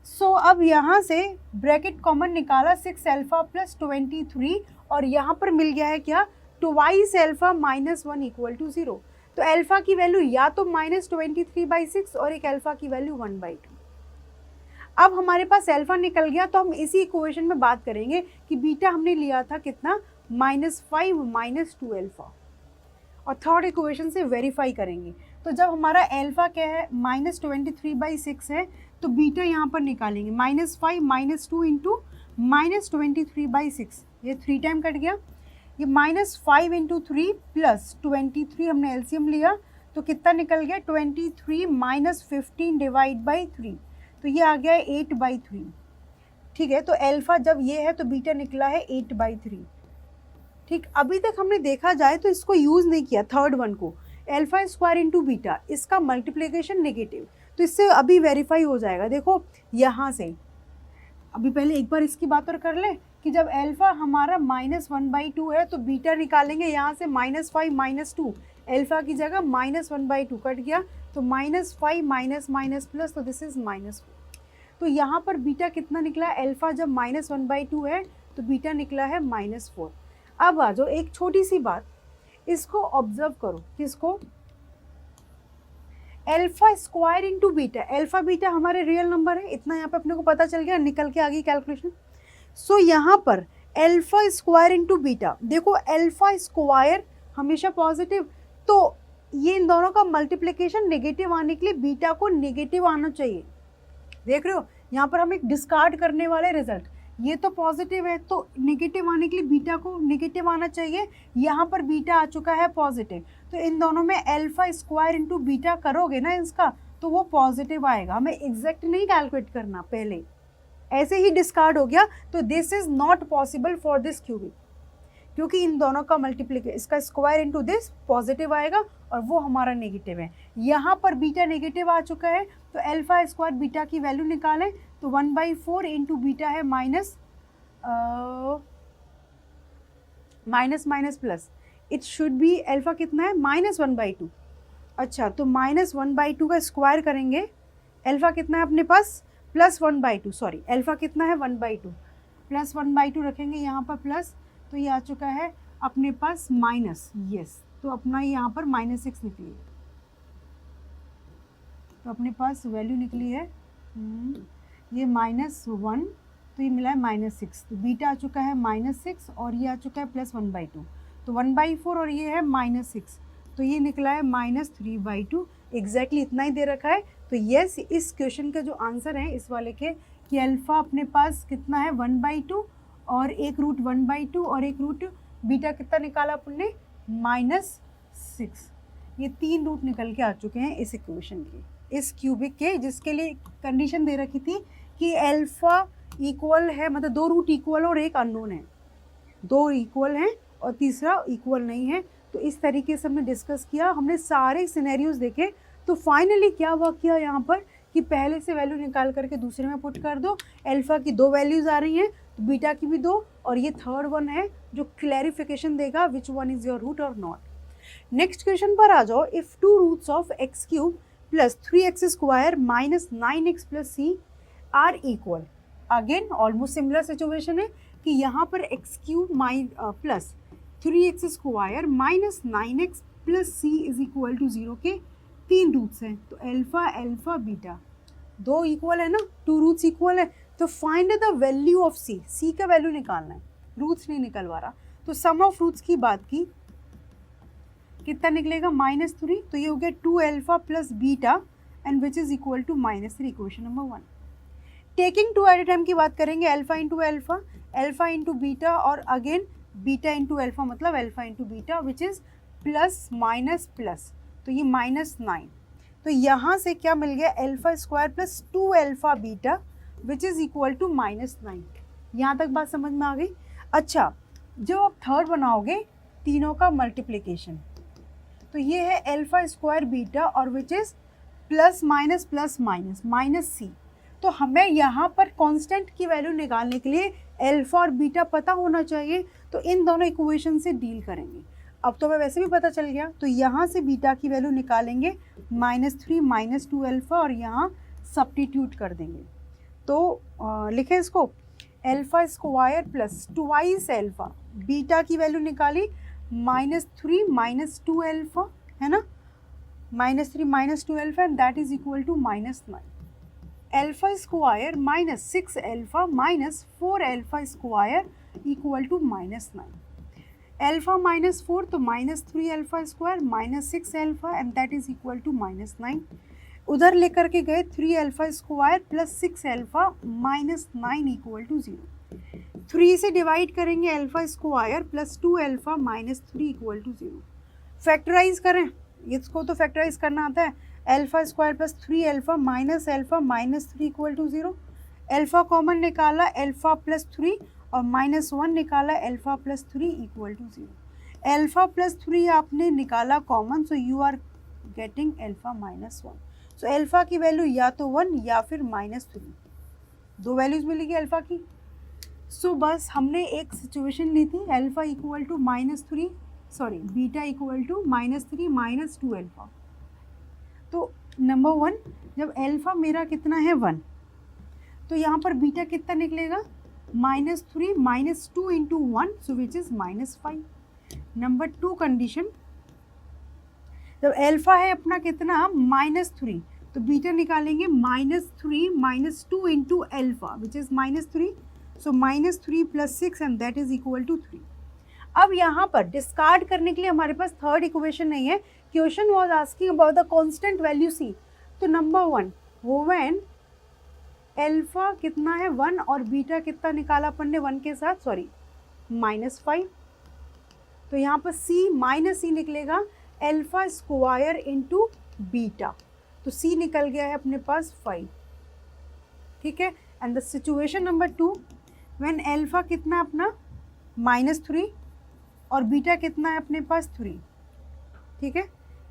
सो अब यहाँ से ब्रैकेट कॉमन निकाला, 6 अल्फ़ा प्लस 23, और यहाँ पर मिल गया है क्या, ट्वाइस अल्फ़ा -1 इक्वल टू 0। तो अल्फ़ा की वैल्यू या तो -23/6 और एक अल्फ़ा की वैल्यू 1/2। अब हमारे पास अल्फ़ा निकल गया, तो हम इसी इक्वेशन में बात करेंगे कि बीटा हमने लिया था कितना, -5 -2 अल्फ़ा, और थर्ड इक्वेशन से वेरीफाई करेंगे। तो जब हमारा अल्फ़ा क्या है, -23/6 है, तो बीटा यहाँ पर निकालेंगे, -5 -2 इंटू -23/6, ये 3 टाइम कट गया, ये -5 × 3 प्लस 23 हमने एलसीएम लिया, तो कितना निकल गया, 23 - 15 डिवाइड बाई 3, तो ये आ गया है 8/3, ठीक है। तो अल्फ़ा जब ये है तो बीटा निकला है 8/3, ठीक। अभी तक हमने देखा जाए तो इसको यूज़ नहीं किया, थर्ड वन को, अल्फ़ा स्क्वायर इंटू बीटा, इसका मल्टीप्लिकेशन नेगेटिव, तो इससे अभी वेरीफाई हो जाएगा। देखो यहाँ से अभी पहले एक बार इसकी बात और कर ले कि जब अल्फ़ा हमारा -1/2 है, तो बीटा निकालेंगे यहाँ से -5 -2, अल्फ़ा की जगह -1/2 कट गया, तो -5 माइनस प्लस, तो दिस इज़ -4। तो यहाँ पर बीटा कितना निकला, अल्फ़ा जब -1/2 है तो बीटा निकला है -4। अब आ जाओ एक छोटी सी बात, इसको ऑब्जर्व करो, किसको, alpha square into beta, alpha beta हमारे रियल नंबर है, इतना यहाँ पे अपने को पता चल गया, निकल के आ गई कैलकुलेशन। सो यहाँ पर अल्फ़ा स्क्वायर इंटू बीटा, देखो अल्फ़ा स्क्वायर हमेशा पॉजिटिव, तो ये इन दोनों का मल्टीप्लिकेशन नेगेटिव आने के लिए बीटा को नेगेटिव आना चाहिए। देख रहे हो यहाँ पर हम एक डिस्कार्ड करने वाले रिजल्ट, ये तो पॉजिटिव है, तो नेगेटिव आने के लिए बीटा को नेगेटिव आना चाहिए, यहाँ पर बीटा आ चुका है पॉजिटिव, तो इन दोनों में अल्फ़ा स्क्वायर इंटू बीटा करोगे ना इसका, तो वो पॉजिटिव आएगा। हमें एग्जैक्ट नहीं कैलकुलेट करना, पहले ऐसे ही डिस्कार्ड हो गया, तो this is not possible for this cubic, क्योंकि इन दोनों का मल्टीप्लिकेशन, इसका स्क्वायर इंटू दिस पॉजिटिव आएगा और वो हमारा नेगेटिव है। यहाँ पर बीटा नेगेटिव आ चुका है, तो अल्फ़ा स्क्वायर बीटा की वैल्यू निकालें, तो 1/4 इंटू बीटा है minus minus plus, it should be alpha कितना है -1/2। अच्छा, तो -1/2 का स्क्वायर करेंगे, अल्फा कितना है अपने पास +1/2, सॉरी अल्फा कितना है 1/2, +1/2 रखेंगे यहाँ पर प्लस, तो ये आ चुका है अपने पास माइनस, यस, तो अपना यहाँ पर -6 निकली है, तो अपने पास वैल्यू निकली है ये -1, तो ये मिला है -6, तो बीटा आ चुका है -6 और ये आ चुका है +1/2, तो 1/4 और ये है -6, तो ये निकला है -3/2, एग्जैक्टली इतना ही दे रखा है। तो यस, इस क्वेश्चन का जो आंसर है इस वाले के कि अल्फ़ा अपने पास कितना है 1/2 और एक रूट 1/2 और एक रूट बीटा कितना निकाला अपन ने -6, ये 3 रूट निकल के आ चुके हैं इस इक्वेशन के, इस क्यूबिक के, जिसके लिए कंडीशन दे रखी थी कि अल्फ़ा इक्वल है, मतलब 2 रूट इक्वल और एक अननोन है, 2 इक्वल हैं और तीसरा इक्वल नहीं है। तो इस तरीके से हमने डिस्कस किया, हमने सारे सिनेरियोज देखे। तो फाइनली क्या हुआ किया यहाँ पर कि पहले से वैल्यू निकाल करके दूसरे में पुट कर दो, अल्फ़ा की 2 वैल्यूज़ आ रही हैं, तो बीटा की भी 2, और ये थर्ड वन है जो क्लैरिफिकेशन देगा which one is your root or not. Next question पर आ जाओ। If 2 roots of x³ + 3x² - 9x + c are equal, again almost similar situation है कि यहाँ पर x³ + 3x² - 9x + c = 0 के 3 रूट्स हैं, तो अल्फ़ा अल्फ़ा बीटा 2 इक्वल है ना, 2 रूट्स इक्वल है, तो find the value of c, c का वैल्यू निकालना है, रूट्स नहीं निकलवा रहा। तो सम ऑफ रूट्स की बात की, कितना निकलेगा -3, तो ये हो गया 2 alpha + beta and which is equal to -3, equation number 1। Taking 2 at a time की बात करेंगे, alpha into alpha, alpha into beta और अगेन बीटा इंटू अल्फ़ा, मतलब alpha into beta which is plus minus plus, तो ये -9, तो यहाँ से क्या मिल गया alpha + 2 alpha beta which is equal to -9। यहाँ तक बात समझ में आ गई। अच्छा, जब आप थर्ड बनाओगे तीनों का मल्टीप्लिकेशन, तो ये है अल्फ़ा² बीटा और विच इज़ प्लस माइनस -c, तो हमें यहाँ पर कांस्टेंट की वैल्यू निकालने के लिए अल्फ़ा और बीटा पता होना चाहिए, तो इन दोनों इक्वेशन से डील करेंगे। अब तो हमें वैसे भी पता चल गया, तो यहाँ से बीटा की वैल्यू निकालेंगे -3 - 2 अल्फ़ा और यहाँ सब्स्टिट्यूट कर देंगे, तो लिखें इसको अल्फ़ा² + 2 अल्फ़ा, बीटा की वैल्यू निकाली -3 - 2 अल्फ़ा, है ना, -3 - 2 alpha and that is equal to -9। अल्फ़ा² - 6 अल्फ़ा - 4 अल्फ़ा² इक्वल टू -9, अल्फ़ा -4 तो -3 अल्फ़ा² - 6 alpha and that is equal to -9। उधर लेकर के गए 3 अल्फ़ा² + 6 अल्फ़ा -9 इक्वल टू 0। 3 से डिवाइड करेंगे alpha + 2 alpha -3 equal to 0। Factorise करें, इसको तो फैक्टराइज करना आता है, alpha + 3 alpha -alpha -3 equal to 0। Alpha common निकाला अल्फ़ा + 3 और -1 निकाला अल्फ़ा + 3 इक्वल टू 0। अल्फ़ा + 3 आपने निकाला common, so you are getting alpha -1, so alpha की वैल्यू या तो 1 या फिर -3, 2 वैल्यूज़ मिलेगी अल्फ़ा की। सो बस हमने एक सिचुएशन ली थी, alpha equal to -3, sorry beta equal to -3 - 2 alpha. तो नंबर 1, जब अल्फ़ा मेरा कितना है 1, तो यहाँ पर बीटा कितना निकलेगा -3 - 2 into 1, so which is -5। Number 2 condition, जब अल्फ़ा है अपना कितना -3, तो बीटा निकालेंगे -3 - 2 into alpha which is -3, so -3 + 6 and that is equal to 3। अब यहाँ पर डिस्कार्ड करने के लिए हमारे पास थर्ड इक्वेशन नहीं है, question was asking about the constant value c। तो नंबर 1, व्हेन अल्फ़ा कितना है 1 और बीटा कितना निकाला अपन ने 1 के साथ, सॉरी -5, तो यहाँ पर c निकलेगा अल्फ़ा² इंटू बीटा, तो c निकल गया है अपने पास 5, ठीक है। And the situation number 2, when alpha कितना अपना -3 और बीटा कितना है अपने पास 3, ठीक है,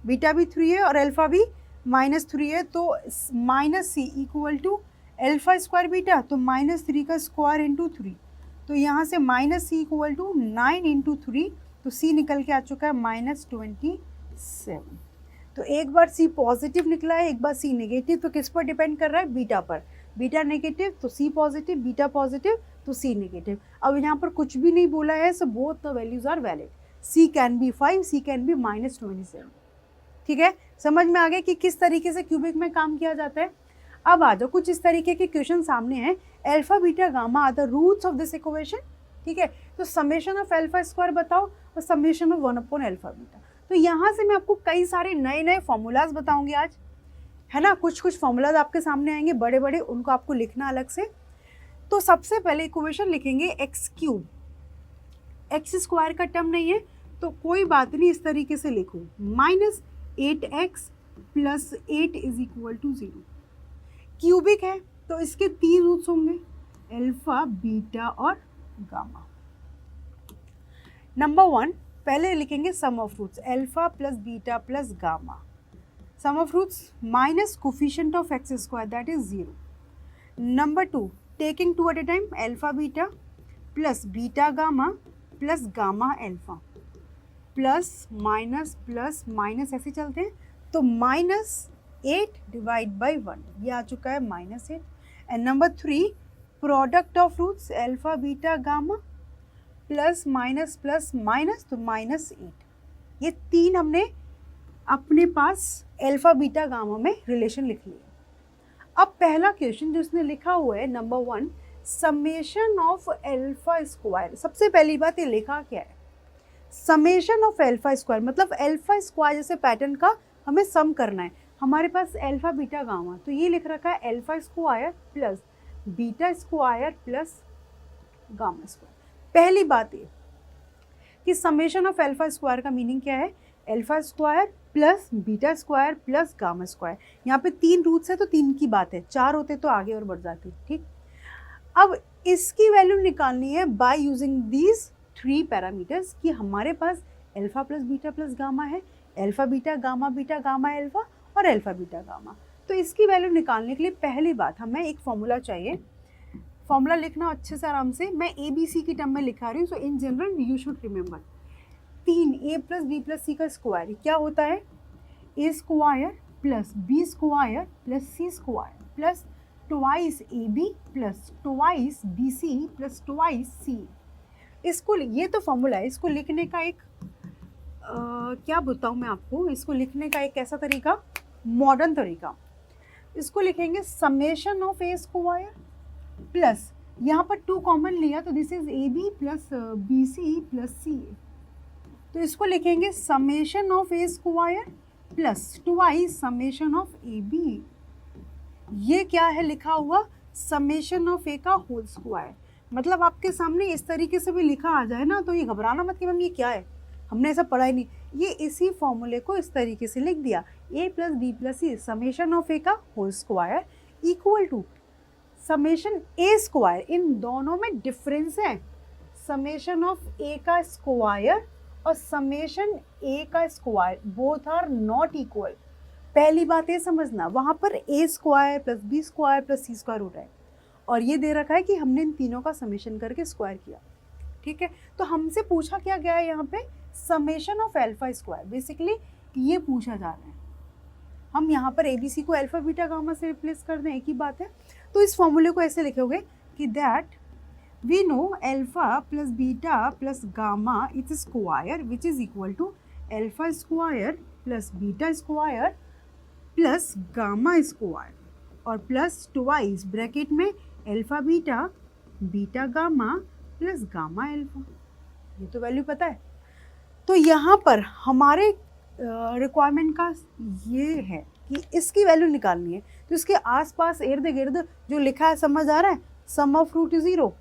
बीटा भी 3 है और अल्फ़ा भी -3 है, तो -c equal to alpha beta, तो -3 का स्क्वायर इंटू 3, तो यहाँ से minus c equal to 9 into 3, तो सी निकल के आ चुका है -27। तो एक बार सी पॉजिटिव निकला है, एक बार सी नेगेटिव, तो किस पर डिपेंड कर रहा है? बीटा पर। बीटा नेगेटिव तो सी पॉजिटिव, बीटा पॉजिटिव तो सी नेगेटिव। अब यहाँ पर कुछ भी नहीं बोला है, so both the values are valid. C can be 5, c can be -27। ठीक है, समझ में आ गया कि किस तरीके से क्यूबिक में काम किया जाता है। अब आ जाओ, कुछ इस तरीके के क्वेश्चन सामने हैं। Alpha beta gamma are the roots of this equation. ठीक है, तो समेशन ऑफ अल्फा स्क्वायर बताओ और समेशन ऑफ 1/अल्फा बीटा। तो यहाँ से मैं आपको कई सारे नए नए फॉर्मूलाज बताऊंगी आज, है ना। कुछ कुछ फॉर्मूलाज आपके सामने आएंगे बड़े बड़े, उनको आपको लिखना अलग से। तो सबसे पहले इक्वेशन लिखेंगे एक्स क्यूब। एक्स स्क्वायर का टर्म नहीं है तो कोई बात नहीं, इस तरीके से लिखो -8x + 8 = 0। क्यूबिक है तो इसके 3 रूट्स होंगे, अल्फा बीटा और गामा। नंबर 1 पहले लिखेंगे sum of roots, alpha plus beta plus gamma. Sum of roots minus coefficient of x square that is 0। Number 2 taking 2 at a time, alpha beta plus beta gamma plus gamma alpha, plus minus ऐसे चलते हैं। तो -8 / 1 ये आ चुका है -8। And number 3 product of roots, alpha beta gamma plus minus तो -8। ये 3 हमने अपने पास अल्फा बीटा गामा में रिलेशन लिख लिया। अब पहला क्वेश्चन जो इसने लिखा हुआ है number 1, summation of alpha square. सबसे पहली बात ये लिखा क्या है? समेशन ऑफ अल्फा स्क्वायर, मतलब अल्फा स्क्वायर जैसे पैटर्न का हमें सम करना है। हमारे पास अल्फा बीटा गामा, तो ये लिख रखा है alpha square plus beta square plus gamma square. पहली बात ये कि समेशन ऑफ अल्फा स्क्वायर का मीनिंग क्या है? Alpha square plus beta square plus gamma square. यहाँ पे 3 रूट्स है तो 3 की बात है, 4 होते तो आगे और बढ़ जाती। ठीक, अब इसकी वैल्यू निकालनी है बाय यूजिंग दीज 3 पैरामीटर्स कि हमारे पास alpha plus beta plus gamma है, अल्फा बीटा गामा अल्फा और अल्फा बीटा गामा। तो इसकी वैल्यू निकालने के लिए पहली बात हमें एक फॉर्मूला चाहिए। फॉर्मूला लिखना अच्छे से आराम से, मैं ABC की टर्म में लिखा रही हूँ, so in general you should remember 3a + b + c का स्क्वायर क्या होता है? a square plus b square plus c square plus twice ab plus twice bc plus twice c। इसको, ये तो फॉर्मूला है, इसको लिखने का एक क्या बताऊँ मैं आपको, इसको लिखने का एक ऐसा तरीका, मॉडर्न तरीका। इसको लिखेंगे summation of a square plus, यहाँ पर 2 कॉमन लिया तो this is AB plus BC plus CA। तो इसको लिखेंगे summation of a square plus twice summation of AB। ये क्या है लिखा हुआ? समेशन ऑफ a का होल स्क्वायर। मतलब आपके सामने इस तरीके से भी लिखा आ जाए ना तो ये घबराना मत कि मैम ये क्या है, हमने ऐसा पढ़ा ही नहीं। ये इसी फॉर्मूले को इस तरीके से लिख दिया, a + b + c summation of a का whole square equal to summation a square. इन दोनों में डिफरेंस है, समेशन ऑफ a का स्क्वायर और समेशन a का square both are not equal. पहली बात ये समझना, वहाँ पर a square plus b square plus c square root है और ये दे रखा है कि हमने इन तीनों का समेशन करके स्क्वायर किया। ठीक है, तो हमसे पूछा क्या गया है यहाँ पे? Summation of alpha square. Basically ये पूछा जा रहा है। हम यहाँ पर ABC को अल्फा बीटा गामा से रिप्लेस कर दें, एक ही बात है। तो इस फॉर्मूले को ऐसे लिखोगे कि that we know alpha plus beta plus gamma is square which is equal to alpha square plus beta square plus gamma square और प्लस ट्वाइस ब्रैकेट में alpha beta beta gamma plus gamma alpha. ये तो वैल्यू पता है। तो यहाँ पर हमारे रिक्वायरमेंट का ये है कि इसकी वैल्यू निकालनी है। तो इसके आसपास इर्द गिर्द जो लिखा है समझ आ रहा है? सम ऑफ रूट 0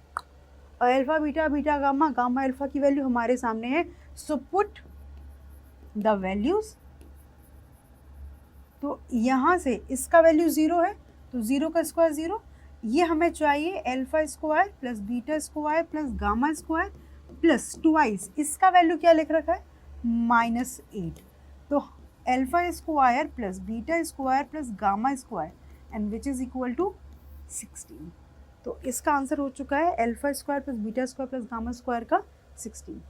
और alpha beta beta gamma gamma alpha की वैल्यू हमारे सामने है। So put the values. तो यहाँ से इसका वैल्यू 0 है तो 0 का स्क्वायर 0। ये हमें चाहिए alpha square plus beta square plus gamma square plus twice, इसका वैल्यू क्या लिख रखा है? -8। तो alpha square plus beta square plus gamma square and which is equal to 16। तो इसका आंसर हो चुका है alpha square plus beta square plus gamma square का 16।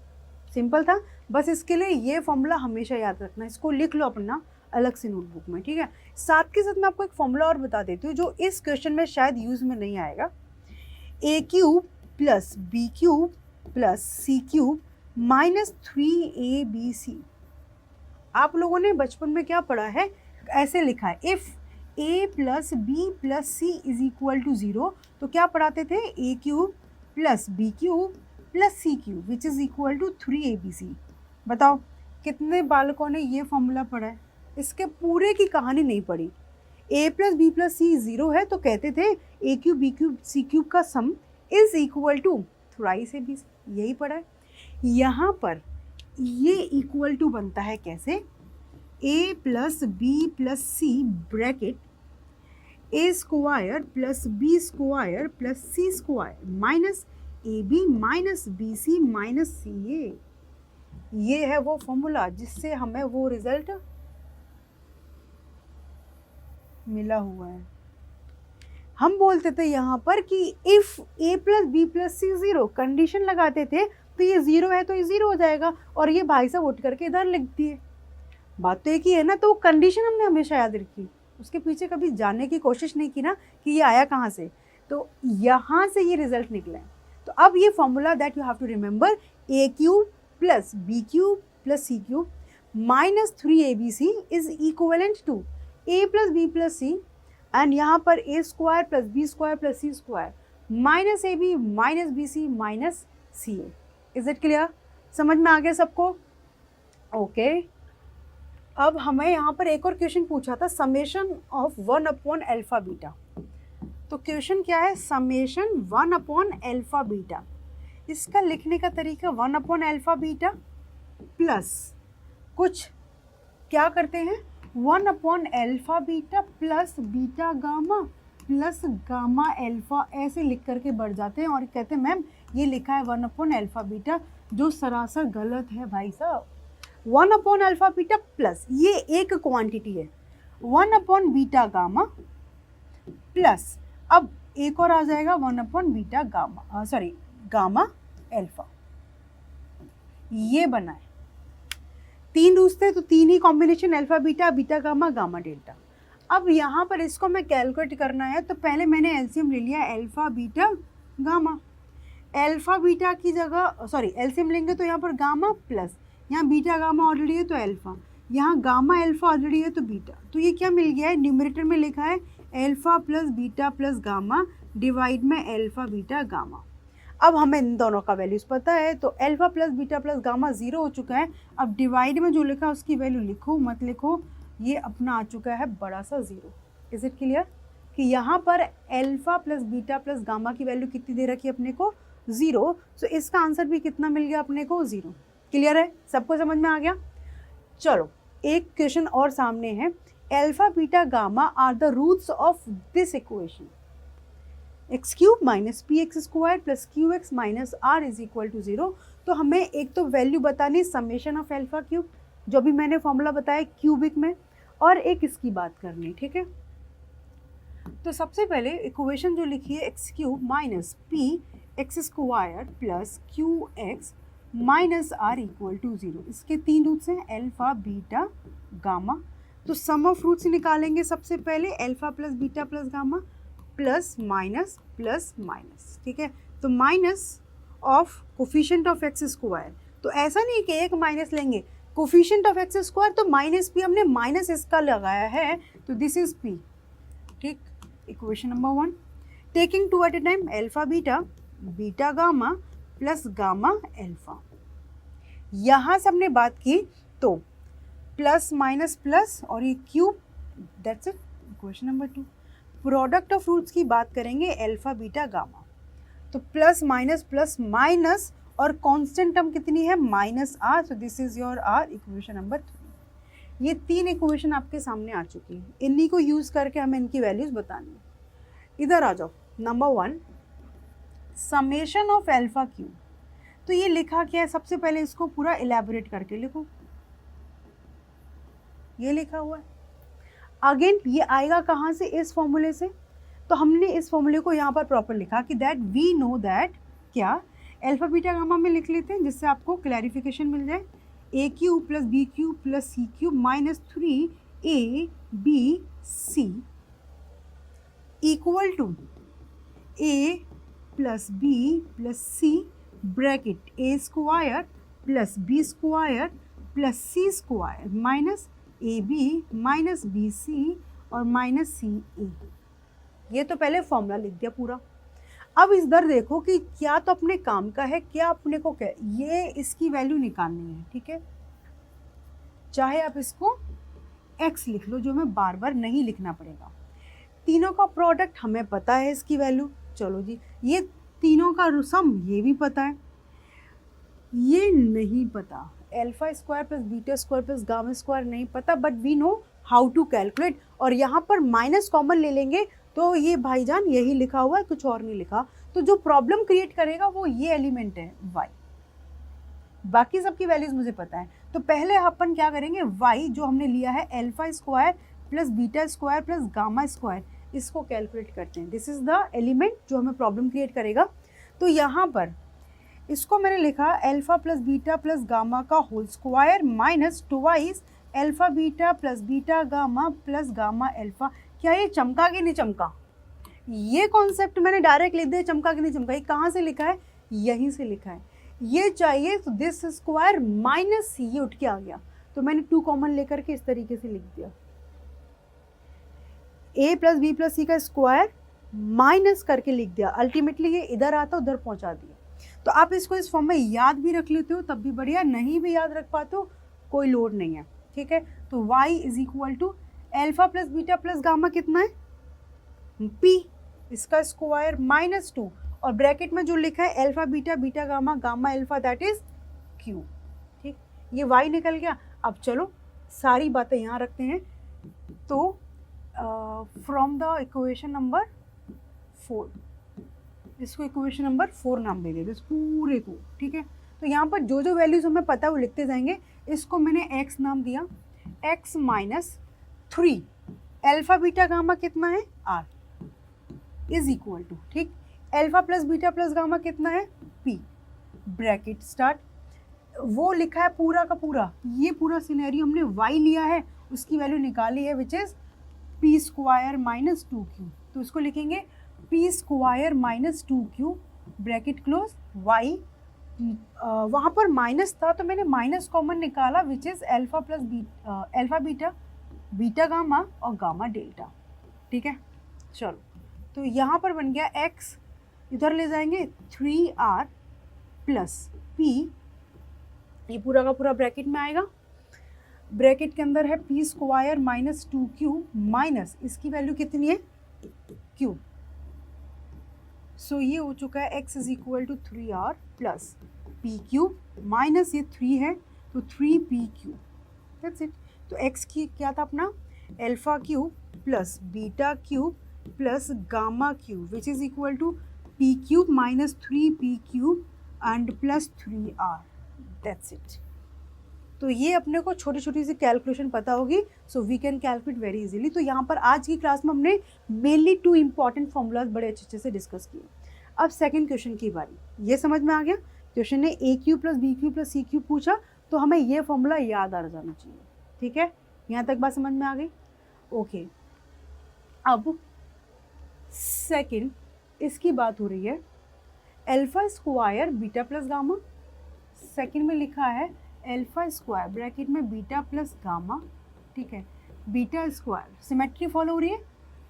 सिंपल था। बस इसके लिए ये फॉर्मूला हमेशा याद रखना, इसको लिख लो अपना अलग से नोटबुक में, ठीक है। साथ के साथ मैं आपको एक फॉर्मूला और बता देती हूँ जो इस क्वेश्चन में शायद यूज़ में नहीं आएगा। A cube plus B cube plus C cube minus 3abc। आप लोगों ने बचपन में क्या पढ़ा है, ऐसे लिखा है, if a plus B plus c is equal to 0, तो क्या पढ़ाते थे, ए cube plus B cube plus C cube which is equal to 3abc। बताओ कितने बालकों ने ये फॉर्मूला पढ़ा है? इसके पूरे की कहानी नहीं पढ़ी। a plus B plus C 0 है तो कहते थे ए cube B cube C cube का sum is equal to thrice abc, यही पढ़ा है। यहाँ पर ये इक्वल टू बनता है कैसे, a plus B plus c bracket a square plus B square plus C square minus A B minus B C minus C a. ये है वो फॉर्मूला जिससे हमें वो रिजल्ट मिला हुआ है। हम बोलते थे यहाँ पर कि if a plus B plus C 0, condition लगाते थे तो ये 0 है तो ये 0 हो जाएगा, और ये भाई साहब उठ करके इधर लिख दिए। बात तो एक ही है ना, तो कंडीशन हमने हमेशा याद रखी, उसके पीछे कभी जानने की कोशिश नहीं की ना कि ये आया कहाँ से, तो यहाँ से ये रिजल्ट निकला है। तो अब ये formula that you have to remember, A cube plus B cube plus C cube minus 3abc is equivalent to a plus B plus C, and यहाँ पर a square plus B square plus C square minus A B minus B C minus C A. Is it clear? समझ में आ गया सबको? ओके। अब हमें यहाँ पर एक और क्वेश्चन पूछा था, summation of 1 upon alpha beta. तो क्वेश्चन क्या है, समेशन 1 अपॉन अल्फा बीटा। इसका लिखने का तरीका 1 अपॉन अल्फा बीटा प्लस कुछ क्या करते हैं, 1 upon alpha beta plus beta gamma plus gamma alpha, ऐसे लिख करके बढ़ जाते हैं और कहते हैं मैम ये लिखा है 1 अपॉन अल्फा बीटा, जो सरासर गलत है भाई साहब। 1 अपॉन अल्फा बीटा प्लस ये एक क्वांटिटी है, 1 अपॉन बीटा गामा प्लस, अब एक और आ जाएगा 1 upon beta gamma, sorry gamma alpha. ये बना है, 3 रूट्स थे तो 3 ही combination, alpha beta beta gamma gamma delta. अब यहाँ पर इसको मैं कैलकुलेट करना है तो पहले मैंने एलसीएम ले लिया alpha beta gamma. Alpha beta की जगह सॉरी एलसीएम लेंगे तो यहाँ पर गामा प्लस, यहाँ बीटा गामा ऑलरेडी है तो अल्फा, यहाँ गामा अल्फा ऑलरेडी है तो बीटा, तो ये क्या मिल गया है, न्यूमरेटर में लिखा है alpha plus beta plus gamma divide में अल्फा बीटा गामा। अब हमें इन दोनों का वैल्यूज़ पता है तो alpha plus beta plus gamma 0 हो चुका है। अब डिवाइड में जो लिखा है उसकी वैल्यू लिखो मत लिखो, ये अपना आ चुका है बड़ा सा 0। इज इट क्लियर कि यहाँ पर alpha plus beta plus gamma की वैल्यू कितनी दे रखी है अपने को, 0। सो इसका आंसर भी कितना मिल गया अपने को, 0। क्लियर है, सबको समझ में आ गया? चलो एक क्वेश्चन और सामने है, alpha beta gamma are the roots of this equation, X cube minus P X square plus Q X minus are is equal to 0। तो हमें एक तो वैल्यू बतानी समेशन ऑफ अल्फा क्यूब, जो भी मैंने फॉर्मूला बताया क्यूबिक में, और एक इसकी बात करनी, ठीक है। तो सबसे पहले इक्वेशन जो लिखी है X cube minus P X square plus Q X minus are equal to 0। इसके 3 रूट्स हैं अल्फा बीटा गामा, तो सम ऑफ रूट्स निकालेंगे सबसे पहले, alpha plus beta plus gamma plus minus, ठीक है। तो minus of coefficient of x square, तो ऐसा नहीं कि एक माइनस लेंगे, कोफिशिएंट ऑफ एक्स स्क्वायर तो माइनस पी, हमने माइनस इसका लगाया है तो दिस इज पी, ठीक। Equation number 1, taking 2 at a time, alpha beta beta gamma plus gamma alpha. यहाँ से हमने बात की तो प्लस माइनस प्लस और ये cube, that's it. Equation number 2, product of roots की बात करेंगे अल्फा बीटा गामा, तो प्लस माइनस और कांस्टेंट टर्म कितनी है, minus R, so this is your R, equation number 3। ये 3 इक्वेशन आपके सामने आ चुकी है, इन्हीं को यूज़ करके हमें इनकी वैल्यूज़ बतानी है। इधर आ जाओ, number 1 summation of alpha cube. तो ये लिखा क्या है, सबसे पहले इसको पूरा इलेबोरेट करके लिखो, ये लिखा हुआ है। अगेन ये आएगा कहाँ से, इस फॉर्मूले से, तो हमने इस फॉर्मूले को यहाँ पर प्रॉपर लिखा कि दैट वी नो दैट क्या अल्फा बीटा गामा में लिख लेते हैं जिससे आपको क्लैरिफिकेशन मिल जाए। A cube plus B cube plus C cube minus 3 ABC equal to a plus B plus c bracket a square plus B square plus C square minus A B minus B c और माइनस सी ए। ये तो पहले फॉर्मूला लिख दिया पूरा। अब इधर देखो कि क्या तो अपने काम का है, क्या अपने को क्या, ये इसकी वैल्यू निकालनी है, ठीक है। चाहे आप इसको x लिख लो, जो हमें बार बार नहीं लिखना पड़ेगा। तीनों का प्रोडक्ट हमें पता है इसकी वैल्यू, चलो जी। ये तीनों का सम ये भी पता है, ये नहीं पता, alpha square plus beta square plus gamma square नहीं पता, but we know how to calculate. और यहाँ पर माइनस कॉमन ले लेंगे तो ये भाईजान यही लिखा हुआ है, कुछ और नहीं लिखा। तो जो प्रॉब्लम क्रिएट करेगा वो ये एलिमेंट है y, बाकी सबकी वैल्यूज मुझे पता है। तो पहले अपन क्या करेंगे, y जो हमने लिया है alpha square plus beta square plus gamma square, इसको कैलकुलेट करते हैं। दिस इज द एलिमेंट जो हमें प्रॉब्लम क्रिएट करेगा। तो यहाँ पर इसको मैंने लिखा alpha plus beta plus gamma का whole square minus twice alpha beta plus beta gamma plus gamma alpha. क्या ये चमका कि नहीं चमका? ये कॉन्सेप्ट मैंने डायरेक्ट लिख दिया, चमका कि नहीं चमका। ये कहाँ से लिखा है? यहीं से लिखा है। ये चाहिए तो दिस स्क्वायर माइनस ये उठ के आ गया, तो मैंने 2 कॉमन लेकर के इस तरीके से लिख दिया। a plus B plus c का स्क्वायर माइनस करके लिख दिया। अल्टीमेटली ये इधर आता उधर पहुंचा दिया। तो आप इसको इस फॉर्म में याद भी रख लेते हो तब भी बढ़िया, नहीं भी याद रख पाते हो कोई लोड नहीं है, ठीक है। तो y is equal to alpha plus beta plus gamma कितना है? p, इसका स्क्वायर माइनस 2 और ब्रैकेट में जो लिखा है alpha beta beta gamma gamma alpha that is q, ठीक। ये y निकल गया। अब चलो सारी बातें यहाँ रखते हैं। तो फ्रॉम द इक्वेशन नंबर 4, इसको इक्वेशन नंबर 4 नाम दे देते इस पूरे को, ठीक है। तो यहाँ पर जो जो वैल्यूज हमें पता है वो लिखते जाएंगे। इसको मैंने x नाम दिया, x minus 3 alpha beta gamma कितना है? r इज इक्वल टू, ठीक, alpha plus beta plus gamma कितना है? p, bracket start. वो लिखा है पूरा का पूरा, ये पूरा सिनेरियो हमने y लिया है, उसकी वैल्यू निकाली है which is p square minus 2q। तो इसको लिखेंगे p square minus 2q bracket close y। वहाँ पर माइनस था तो मैंने माइनस कॉमन निकाला which is alpha plus alpha beta beta gamma और गामा डेल्टा, ठीक है। चलो तो यहाँ पर बन गया x, इधर ले जाएंगे 3r प्लस p, ये पूरा का पूरा ब्रैकेट में आएगा। ब्रैकेट के अंदर है p square minus 2q minus इसकी वैल्यू कितनी है? q। सो ये हो चुका है x is equal to 3r plus p cube minus ये 3 है तो 3p क्यूब, दैट्स इट। तो x की क्या था अपना? Alpha cube plus beta cube plus gamma cube which is equal to p cube minus 3p cube and plus 3r, that's it. तो ये अपने को छोटी छोटी सी कैलकुलेशन पता होगी, so we can calculate very easily. तो यहाँ पर आज की क्लास में हमने मेनली 2 इंपॉर्टेंट फॉर्मूलाज बड़े अच्छे से डिस्कस किए। अब सेकंड क्वेश्चन की बारी, ये समझ में आ गया। क्वेश्चन ने a cube plus b cube plus c cube पूछा, तो हमें ये फॉर्मूला याद आ जाना चाहिए, ठीक है। यहाँ तक बात समझ में आ गई? ओके। अब सेकंड इसकी बात हो रही है alpha square beta plus gamma. Second में लिखा है अल्फा स्क्वायर ब्रैकेट में बीटा प्लस गामा, ठीक है, बीटा स्क्वायर सिमेट्री फॉलो हो रही है,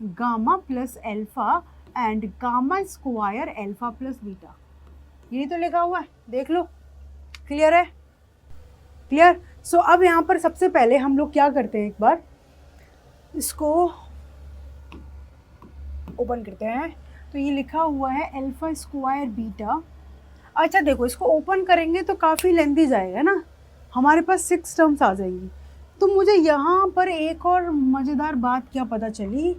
gamma plus alpha and gamma square alpha plus beta, यही तो लिखा हुआ है, देख लो। क्लियर है? क्लियर। सो अब यहाँ पर सबसे पहले हम लोग क्या करते हैं, एक बार इसको ओपन करते हैं। तो ये लिखा हुआ है अल्फा स्क्वायर बीटा। अच्छा देखो, इसको ओपन करेंगे तो काफ़ी लेंथी जाएगा ना, हमारे पास 6 टर्म्स आ जाएंगी। तो मुझे यहाँ पर एक और मज़ेदार बात क्या पता चली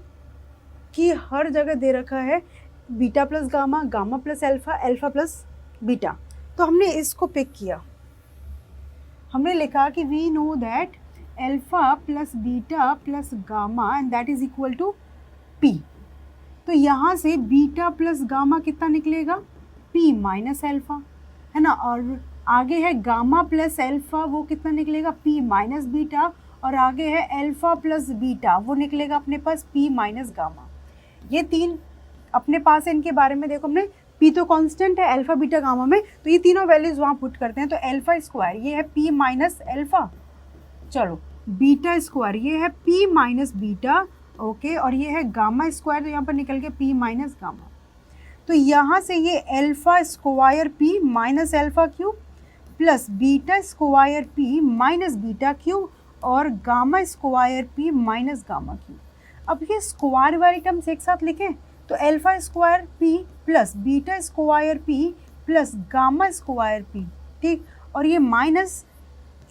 कि हर जगह दे रखा है beta plus gamma, gamma plus alpha, alpha plus beta. तो हमने इसको पिक किया, हमने लिखा कि we know that alpha plus beta plus gamma and that is equal to P. तो यहाँ से बीटा प्लस गामा कितना निकलेगा, पी माइनस एल्फा, है ना। और आगे है गामा प्लस एल्फा, वो कितना निकलेगा, पी माइनस बीटा। और आगे है एल्फा प्लस बीटा, वो निकलेगा अपने पास पी माइनस गामा। ये तीन अपने पास है, इनके बारे में देखो हमने, पी तो कांस्टेंट है अल्फा बीटा गामा में, तो ये तीनों वैल्यूज वहाँ पुट करते हैं। तो एल्फा स्क्वायर ये है पी माइनस एल्फा, चलो बीटा स्क्वायर ये है पी माइनस बीटा, ओके, और ये है गामा स्क्वायर, तो यहाँ पर निकल के पी माइनस गामा। तो यहाँ से ये alpha square p minus alpha cube plus beta square p minus beta cube और gamma square p minus gamma cube. अब ये स्क्वायर वाली टर्म्स एक साथ लिखें तो alpha square p plus beta square p plus gamma square p, ठीक। और ये माइनस,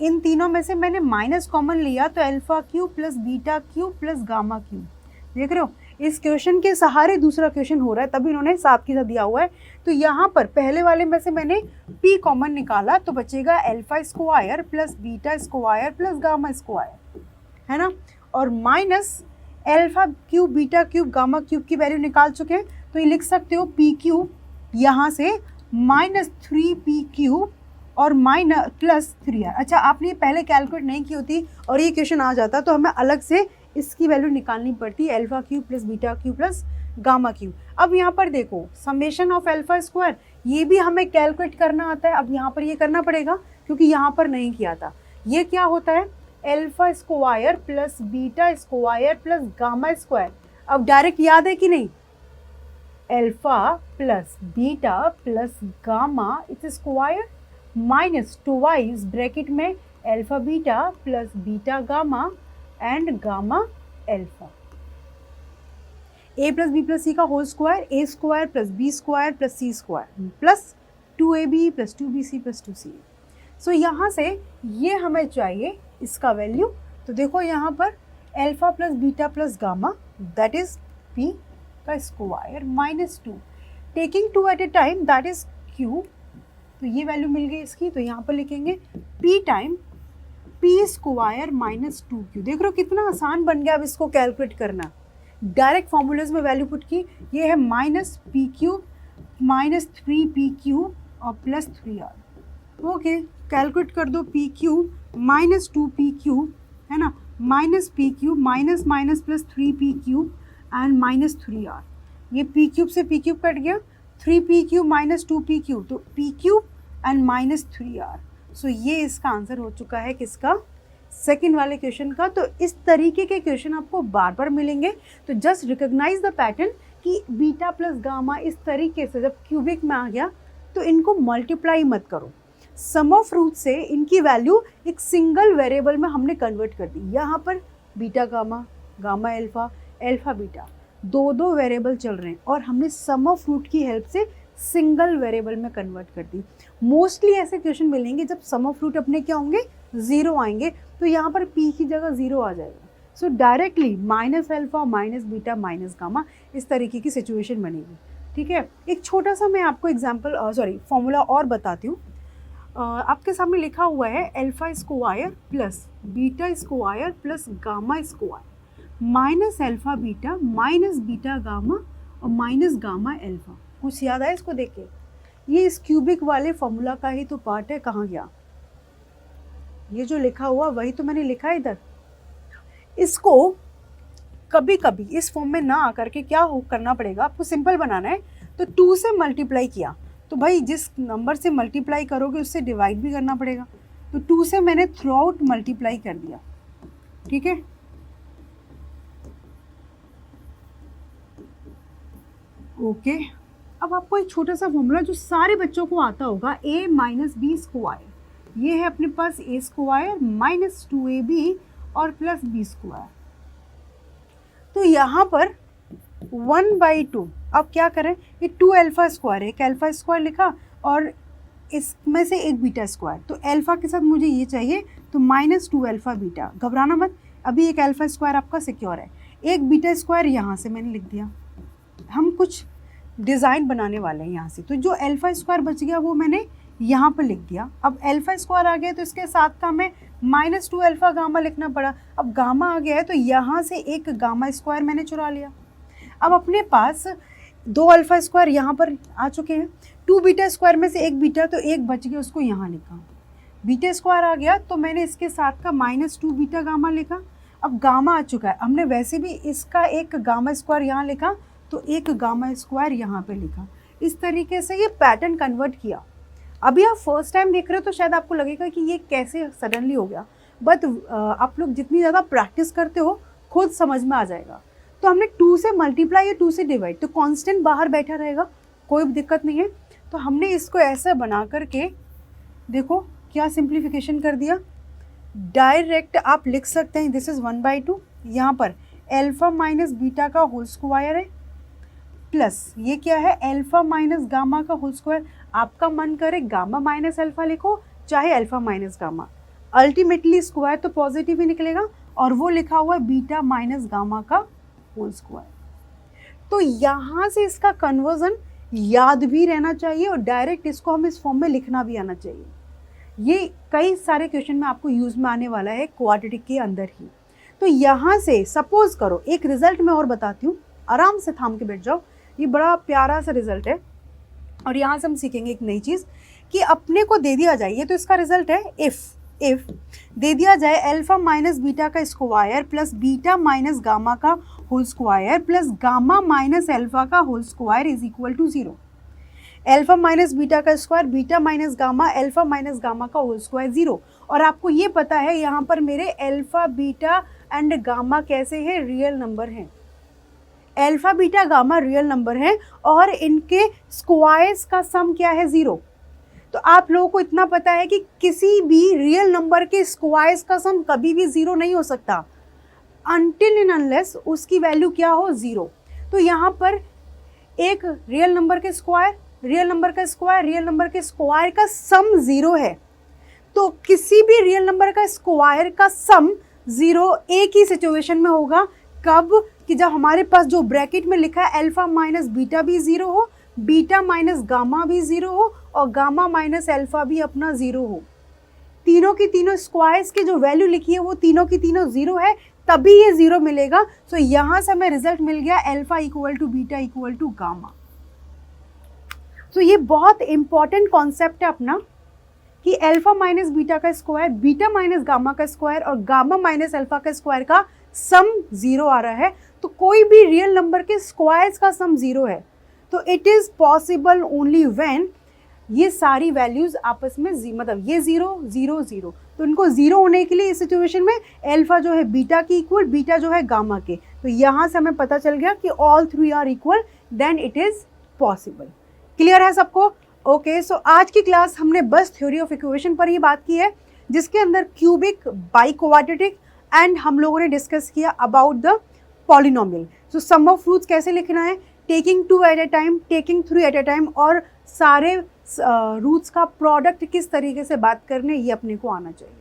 इन तीनों में से मैंने माइनस कॉमन लिया तो alpha cube plus beta cube plus gamma cube. देख रहे हो, इस क्वेश्चन के सहारे दूसरा क्वेश्चन हो रहा है, तभी इन्होंने साथ के साथ दिया हुआ है। तो यहाँ पर पहले वाले में से मैंने p कॉमन निकाला तो बचेगा alpha square plus beta square plus gamma square, है ना। और minus alpha cube beta cube gamma cube की वैल्यू निकाल चुके हैं, तो ये लिख सकते हो p क्यूब यहाँ से माइनस 3p क्यूब और माइनस प्लस 3r। अच्छा, आपने ये पहले कैलकुलेट नहीं की होती और ये क्वेश्चन आ जाता तो हमें अलग से इसकी वैल्यू निकालनी पड़ती है, alpha cube plus beta cube plus gamma cube. अब यहाँ पर देखो समेशन ऑफ एल्फा स्क्वायर, ये भी हमें कैलकुलेट करना आता है। अब यहाँ पर ये करना पड़ेगा क्योंकि यहाँ पर नहीं किया था। ये क्या होता है, alpha square plus beta square plus gamma square. अब डायरेक्ट याद है कि नहीं, alpha plus beta plus gamma its square minus twice bracket में alpha beta plus beta gamma and gamma alpha. A plus B plus c का whole square, a square plus B square plus C square plus 2ab plus 2bc plus 2ca। So यहाँ से ये हमें चाहिए इसका वैल्यू। तो देखो यहाँ पर alpha plus beta plus gamma that is p का square minus 2 taking 2 at a time that is q। तो ये वैल्यू मिल गई इसकी, तो यहाँ पर लिखेंगे p time p square minus 2q। देख रहे हो कितना आसान बन गया अब इसको कैलकुलेट करना, डायरेक्ट फॉर्मूलेज में वैल्यू पुट की। ये है minus P cube minus 3p cube और प्लस 3r। ओके, कैलकुलेट कर दो p cube minus 2p cube, है ना, minus p cube minus minus plus 3p cube and minus 3r। ये p क्यूब से p क्यूब कट गया, 3p cube minus 2p cube, तो p cube and minus 3r। सो ये इसका आंसर हो चुका है किसका, सेकंड वाले क्वेश्चन का। तो इस तरीके के क्वेश्चन आपको बार बार मिलेंगे, तो जस्ट रिकॉग्नाइज द पैटर्न कि बीटा प्लस गामा इस तरीके से जब क्यूबिक में आ गया तो इनको मल्टीप्लाई मत करो, सम ऑफ रूट से इनकी वैल्यू एक सिंगल वेरिएबल में हमने कन्वर्ट कर दी। यहाँ पर beta gamma, gamma alpha, alpha beta, दो दो वेरिएबल चल रहे हैं और हमने सम ऑफ रूट की हेल्प से सिंगल वेरिएबल में कन्वर्ट कर दी। मोस्टली ऐसे क्वेश्चन मिलेंगे जब सम ऑफ रूट अपने क्या होंगे, ज़ीरो आएंगे, तो यहाँ पर p की जगह ज़ीरो आ जाएगा। सो directly minus alpha minus beta minus gamma, इस तरीके की सिचुएशन बनेगी। ठीक है, एक छोटा सा मैं आपको एग्जाम्पल फॉर्मूला और बताती हूँ। आपके सामने लिखा हुआ है alpha square plus beta square plus gamma square minus alpha beta minus beta gamma और माइनस गामा एल्फा। कुछ याद आया इसको देख के? ये इस क्यूबिक वाले फॉर्मूला का ही तो पार्ट है। कहाँ गया ये जो लिखा हुआ, वही तो मैंने लिखा है इधर। इसको कभी कभी इस फॉर्म में ना आकर के क्या करना पड़ेगा, आपको सिंपल बनाना है। तो 2 से मल्टीप्लाई किया तो भाई जिस नंबर से मल्टीप्लाई करोगे उससे डिवाइड भी करना पड़ेगा। तो 2 से मैंने थ्रू आउट मल्टीप्लाई कर दिया, ठीक है। ओके, अब आपको एक छोटा सा फॉर्मूला जो सारे बच्चों को आता होगा, a माइनस बी स्क्वायर, ये है अपने पास a स्क्वायर माइनस 2ab और प्लस b स्क्वायर। तो यहाँ पर 1/2, अब क्या करें, ये 2 अल्फा स्क्वायर है, एक अल्फा स्क्वायर लिखा और इसमें से एक बीटा स्क्वायर, तो अल्फा के साथ मुझे ये चाहिए, तो माइनस 2 अल्फा बीटा। घबराना मत, अभी एक अल्फा स्क्वायर आपका सिक्योर है, एक बीटा स्क्वायर यहाँ से मैंने लिख दिया। हम कुछ डिज़ाइन बनाने वाले हैं यहाँ से, तो जो अल्फा स्क्वायर बच गया वो मैंने यहाँ पर लिख दिया। अब अल्फा स्क्वायर आ गया तो इसके साथ का हमें माइनस 2 अल्फा गामा लिखना पड़ा। अब गामा आ गया है तो यहाँ से एक गामा स्क्वायर मैंने चुरा लिया। अब अपने पास 2 अल्फा स्क्वायर यहाँ पर आ चुके हैं, 2 बीटा स्क्वायर में से एक बीटा तो एक बच गया, उसको यहाँ लिखा, बीटा स्क्वायर आ गया तो मैंने इसके साथ का -2 बीटा गामा लिखा। अब गामा आ चुका है, हमने वैसे भी इसका एक गामा स्क्वायर यहाँ लिखा तो एक गामा स्क्वायर यहाँ पे लिखा। इस तरीके से ये पैटर्न कन्वर्ट किया। अभी आप फर्स्ट टाइम देख रहे हो तो शायद आपको लगेगा कि ये कैसे सडनली हो गया, बट आप लोग जितनी ज़्यादा प्रैक्टिस करते हो खुद समझ में आ जाएगा। तो हमने 2 से मल्टीप्लाई या 2 से डिवाइड, तो कांस्टेंट बाहर बैठा रहेगा, कोई दिक्कत नहीं है। तो हमने इसको ऐसा बना करके देखो क्या सिंप्लीफिकेशन कर दिया। डायरेक्ट आप लिख सकते हैं दिस इज़ 1/2, यहाँ पर अल्फा माइनस बीटा का होल स्क्वायर है, प्लस ये क्या है अल्फा माइनस गामा का होल स्क्वायर। आपका मन करे गामा माइनस अल्फा लिखो, चाहे alpha minus gamma, ultimately square तो पॉजिटिव ही निकलेगा, और वो लिखा हुआ है बीटा माइनस गामा का होल स्क्वायर। तो यहाँ से इसका कन्वर्जन याद भी रहना चाहिए और डायरेक्ट इसको हम इस फॉर्म में लिखना भी आना चाहिए। ये कई सारे क्वेश्चन में आपको यूज में आने वाला है क्वाड्रेटिक के अंदर ही। तो यहाँ से सपोज करो एक रिजल्ट मैं और बताती हूँ, आराम से थाम के बैठ जाओ, ये बड़ा प्यारा सा रिजल्ट है और यहाँ से हम सीखेंगे एक नई चीज़ कि अपने को दे दिया जाए, ये तो इसका रिजल्ट है, इफ़ दे दिया जाए अल्फा माइनस बीटा का square plus beta minus gamma का whole square plus gamma minus alpha का whole square is equal to 0। Alpha minus beta का square, beta minus gamma, alpha minus gamma का होल स्क्वायर 0। और आपको ये पता है यहाँ पर मेरे अल्फा बीटा एंड गामा कैसे हैं, रियल नंबर हैं। Alpha beta gamma real number है और इनके स्क्वायर्स का सम क्या है 0। तो आप लोगों को इतना पता है कि किसी भी रियल नंबर के स्क्वायर्स का सम कभी भी 0 नहीं हो सकता अनटिल एंड अनलेस उसकी वैल्यू क्या हो 0। तो यहाँ पर एक रियल नंबर के स्क्वायर, रियल नंबर का स्क्वायर, रियल नंबर के स्क्वायर का सम 0 है। तो किसी भी रियल नंबर का स्क्वायर का सम 0 एक ही सिचुएशन में होगा, कब, कि जब हमारे पास जो ब्रैकेट में लिखा है अल्फा माइनस बीटा भी 0 हो, बीटा माइनस गामा भी 0 हो और गामा माइनस अल्फा भी अपना 0 हो। तीनों की तीनों स्क्वायर्स की जो वैल्यू लिखी है वो तीनों की तीनों 0 है, तभी ये 0 मिलेगा। सो यहाँ से हमें रिजल्ट मिल गया alpha equal to beta equal to gamma. तो ये बहुत इंपॉर्टेंट कॉन्सेप्ट है अपना कि अल्फा माइनस बीटा का स्क्वायर, बीटा माइनस गामा का स्क्वायर और गामा माइनस अल्फा का स्क्वायर का सम 0 आ रहा है। तो कोई भी रियल नंबर के स्क्वायर्स का सम 0 है। तो it is possible only when ये सारी वैल्यूज़ आपस में मतलब ये 0 0 0। तो इनको 0 होने के लिए इस सिचुएशन में अल्फा जो है बीटा की इक्वल, बीटा जो है गामा के। तो यहाँ से हमें पता चल गया कि all 3 are equal, then it is possible. Clear है सबको? ओके, सो आज की क्लास हमने बस थ्योरी ऑफ इक्वेशन पर ही बात की है, जिसके अंदर क्यूबिक, बाइक्वाड्रेटिक एंड हम लोगों ने डिस्कस किया about the polynomial. So sum of roots कैसे लिखना है, taking 2 at a time, taking 3 at a time, और सारे रूट्स का प्रोडक्ट किस तरीके से बात करने, ये अपने को आना चाहिए।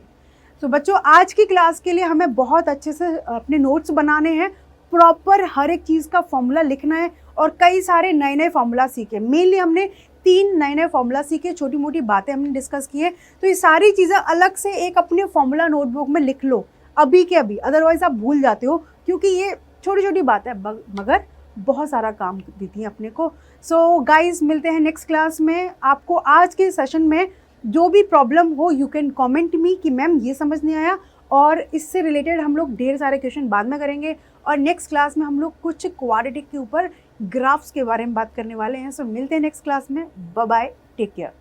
तो बच्चों आज की क्लास के लिए हमें बहुत अच्छे से अपने नोट्स बनाने हैं, प्रॉपर हर एक चीज़ का फॉर्मूला लिखना है और कई सारे नए नए फॉर्मूला सीखे। मेनली हमने 3 नए नए फॉर्मूला सीखे, छोटी मोटी बातें हमने डिस्कस की है। तो ये सारी चीज़ें अलग से एक अपने फॉर्मूला नोटबुक में लिख लो अभी के अभी, अदरवाइज आप भूल जाते हो, क्योंकि ये छोटी छोटी बातें मगर बहुत सारा काम देती हैं अपने को। सो गाइज मिलते हैं नेक्स्ट क्लास में। आपको आज के सेशन में जो भी प्रॉब्लम हो यू कैन कमेंट मी कि मैम ये समझ नहीं आया, और इससे रिलेटेड हम लोग ढेर सारे क्वेश्चन बाद में करेंगे। और नेक्स्ट क्लास में हम लोग कुछ क्वाड्रेटिक के ऊपर ग्राफ्स के बारे में बात करने वाले हैं। सो मिलते हैं नेक्स्ट क्लास में। Bye bye, take care.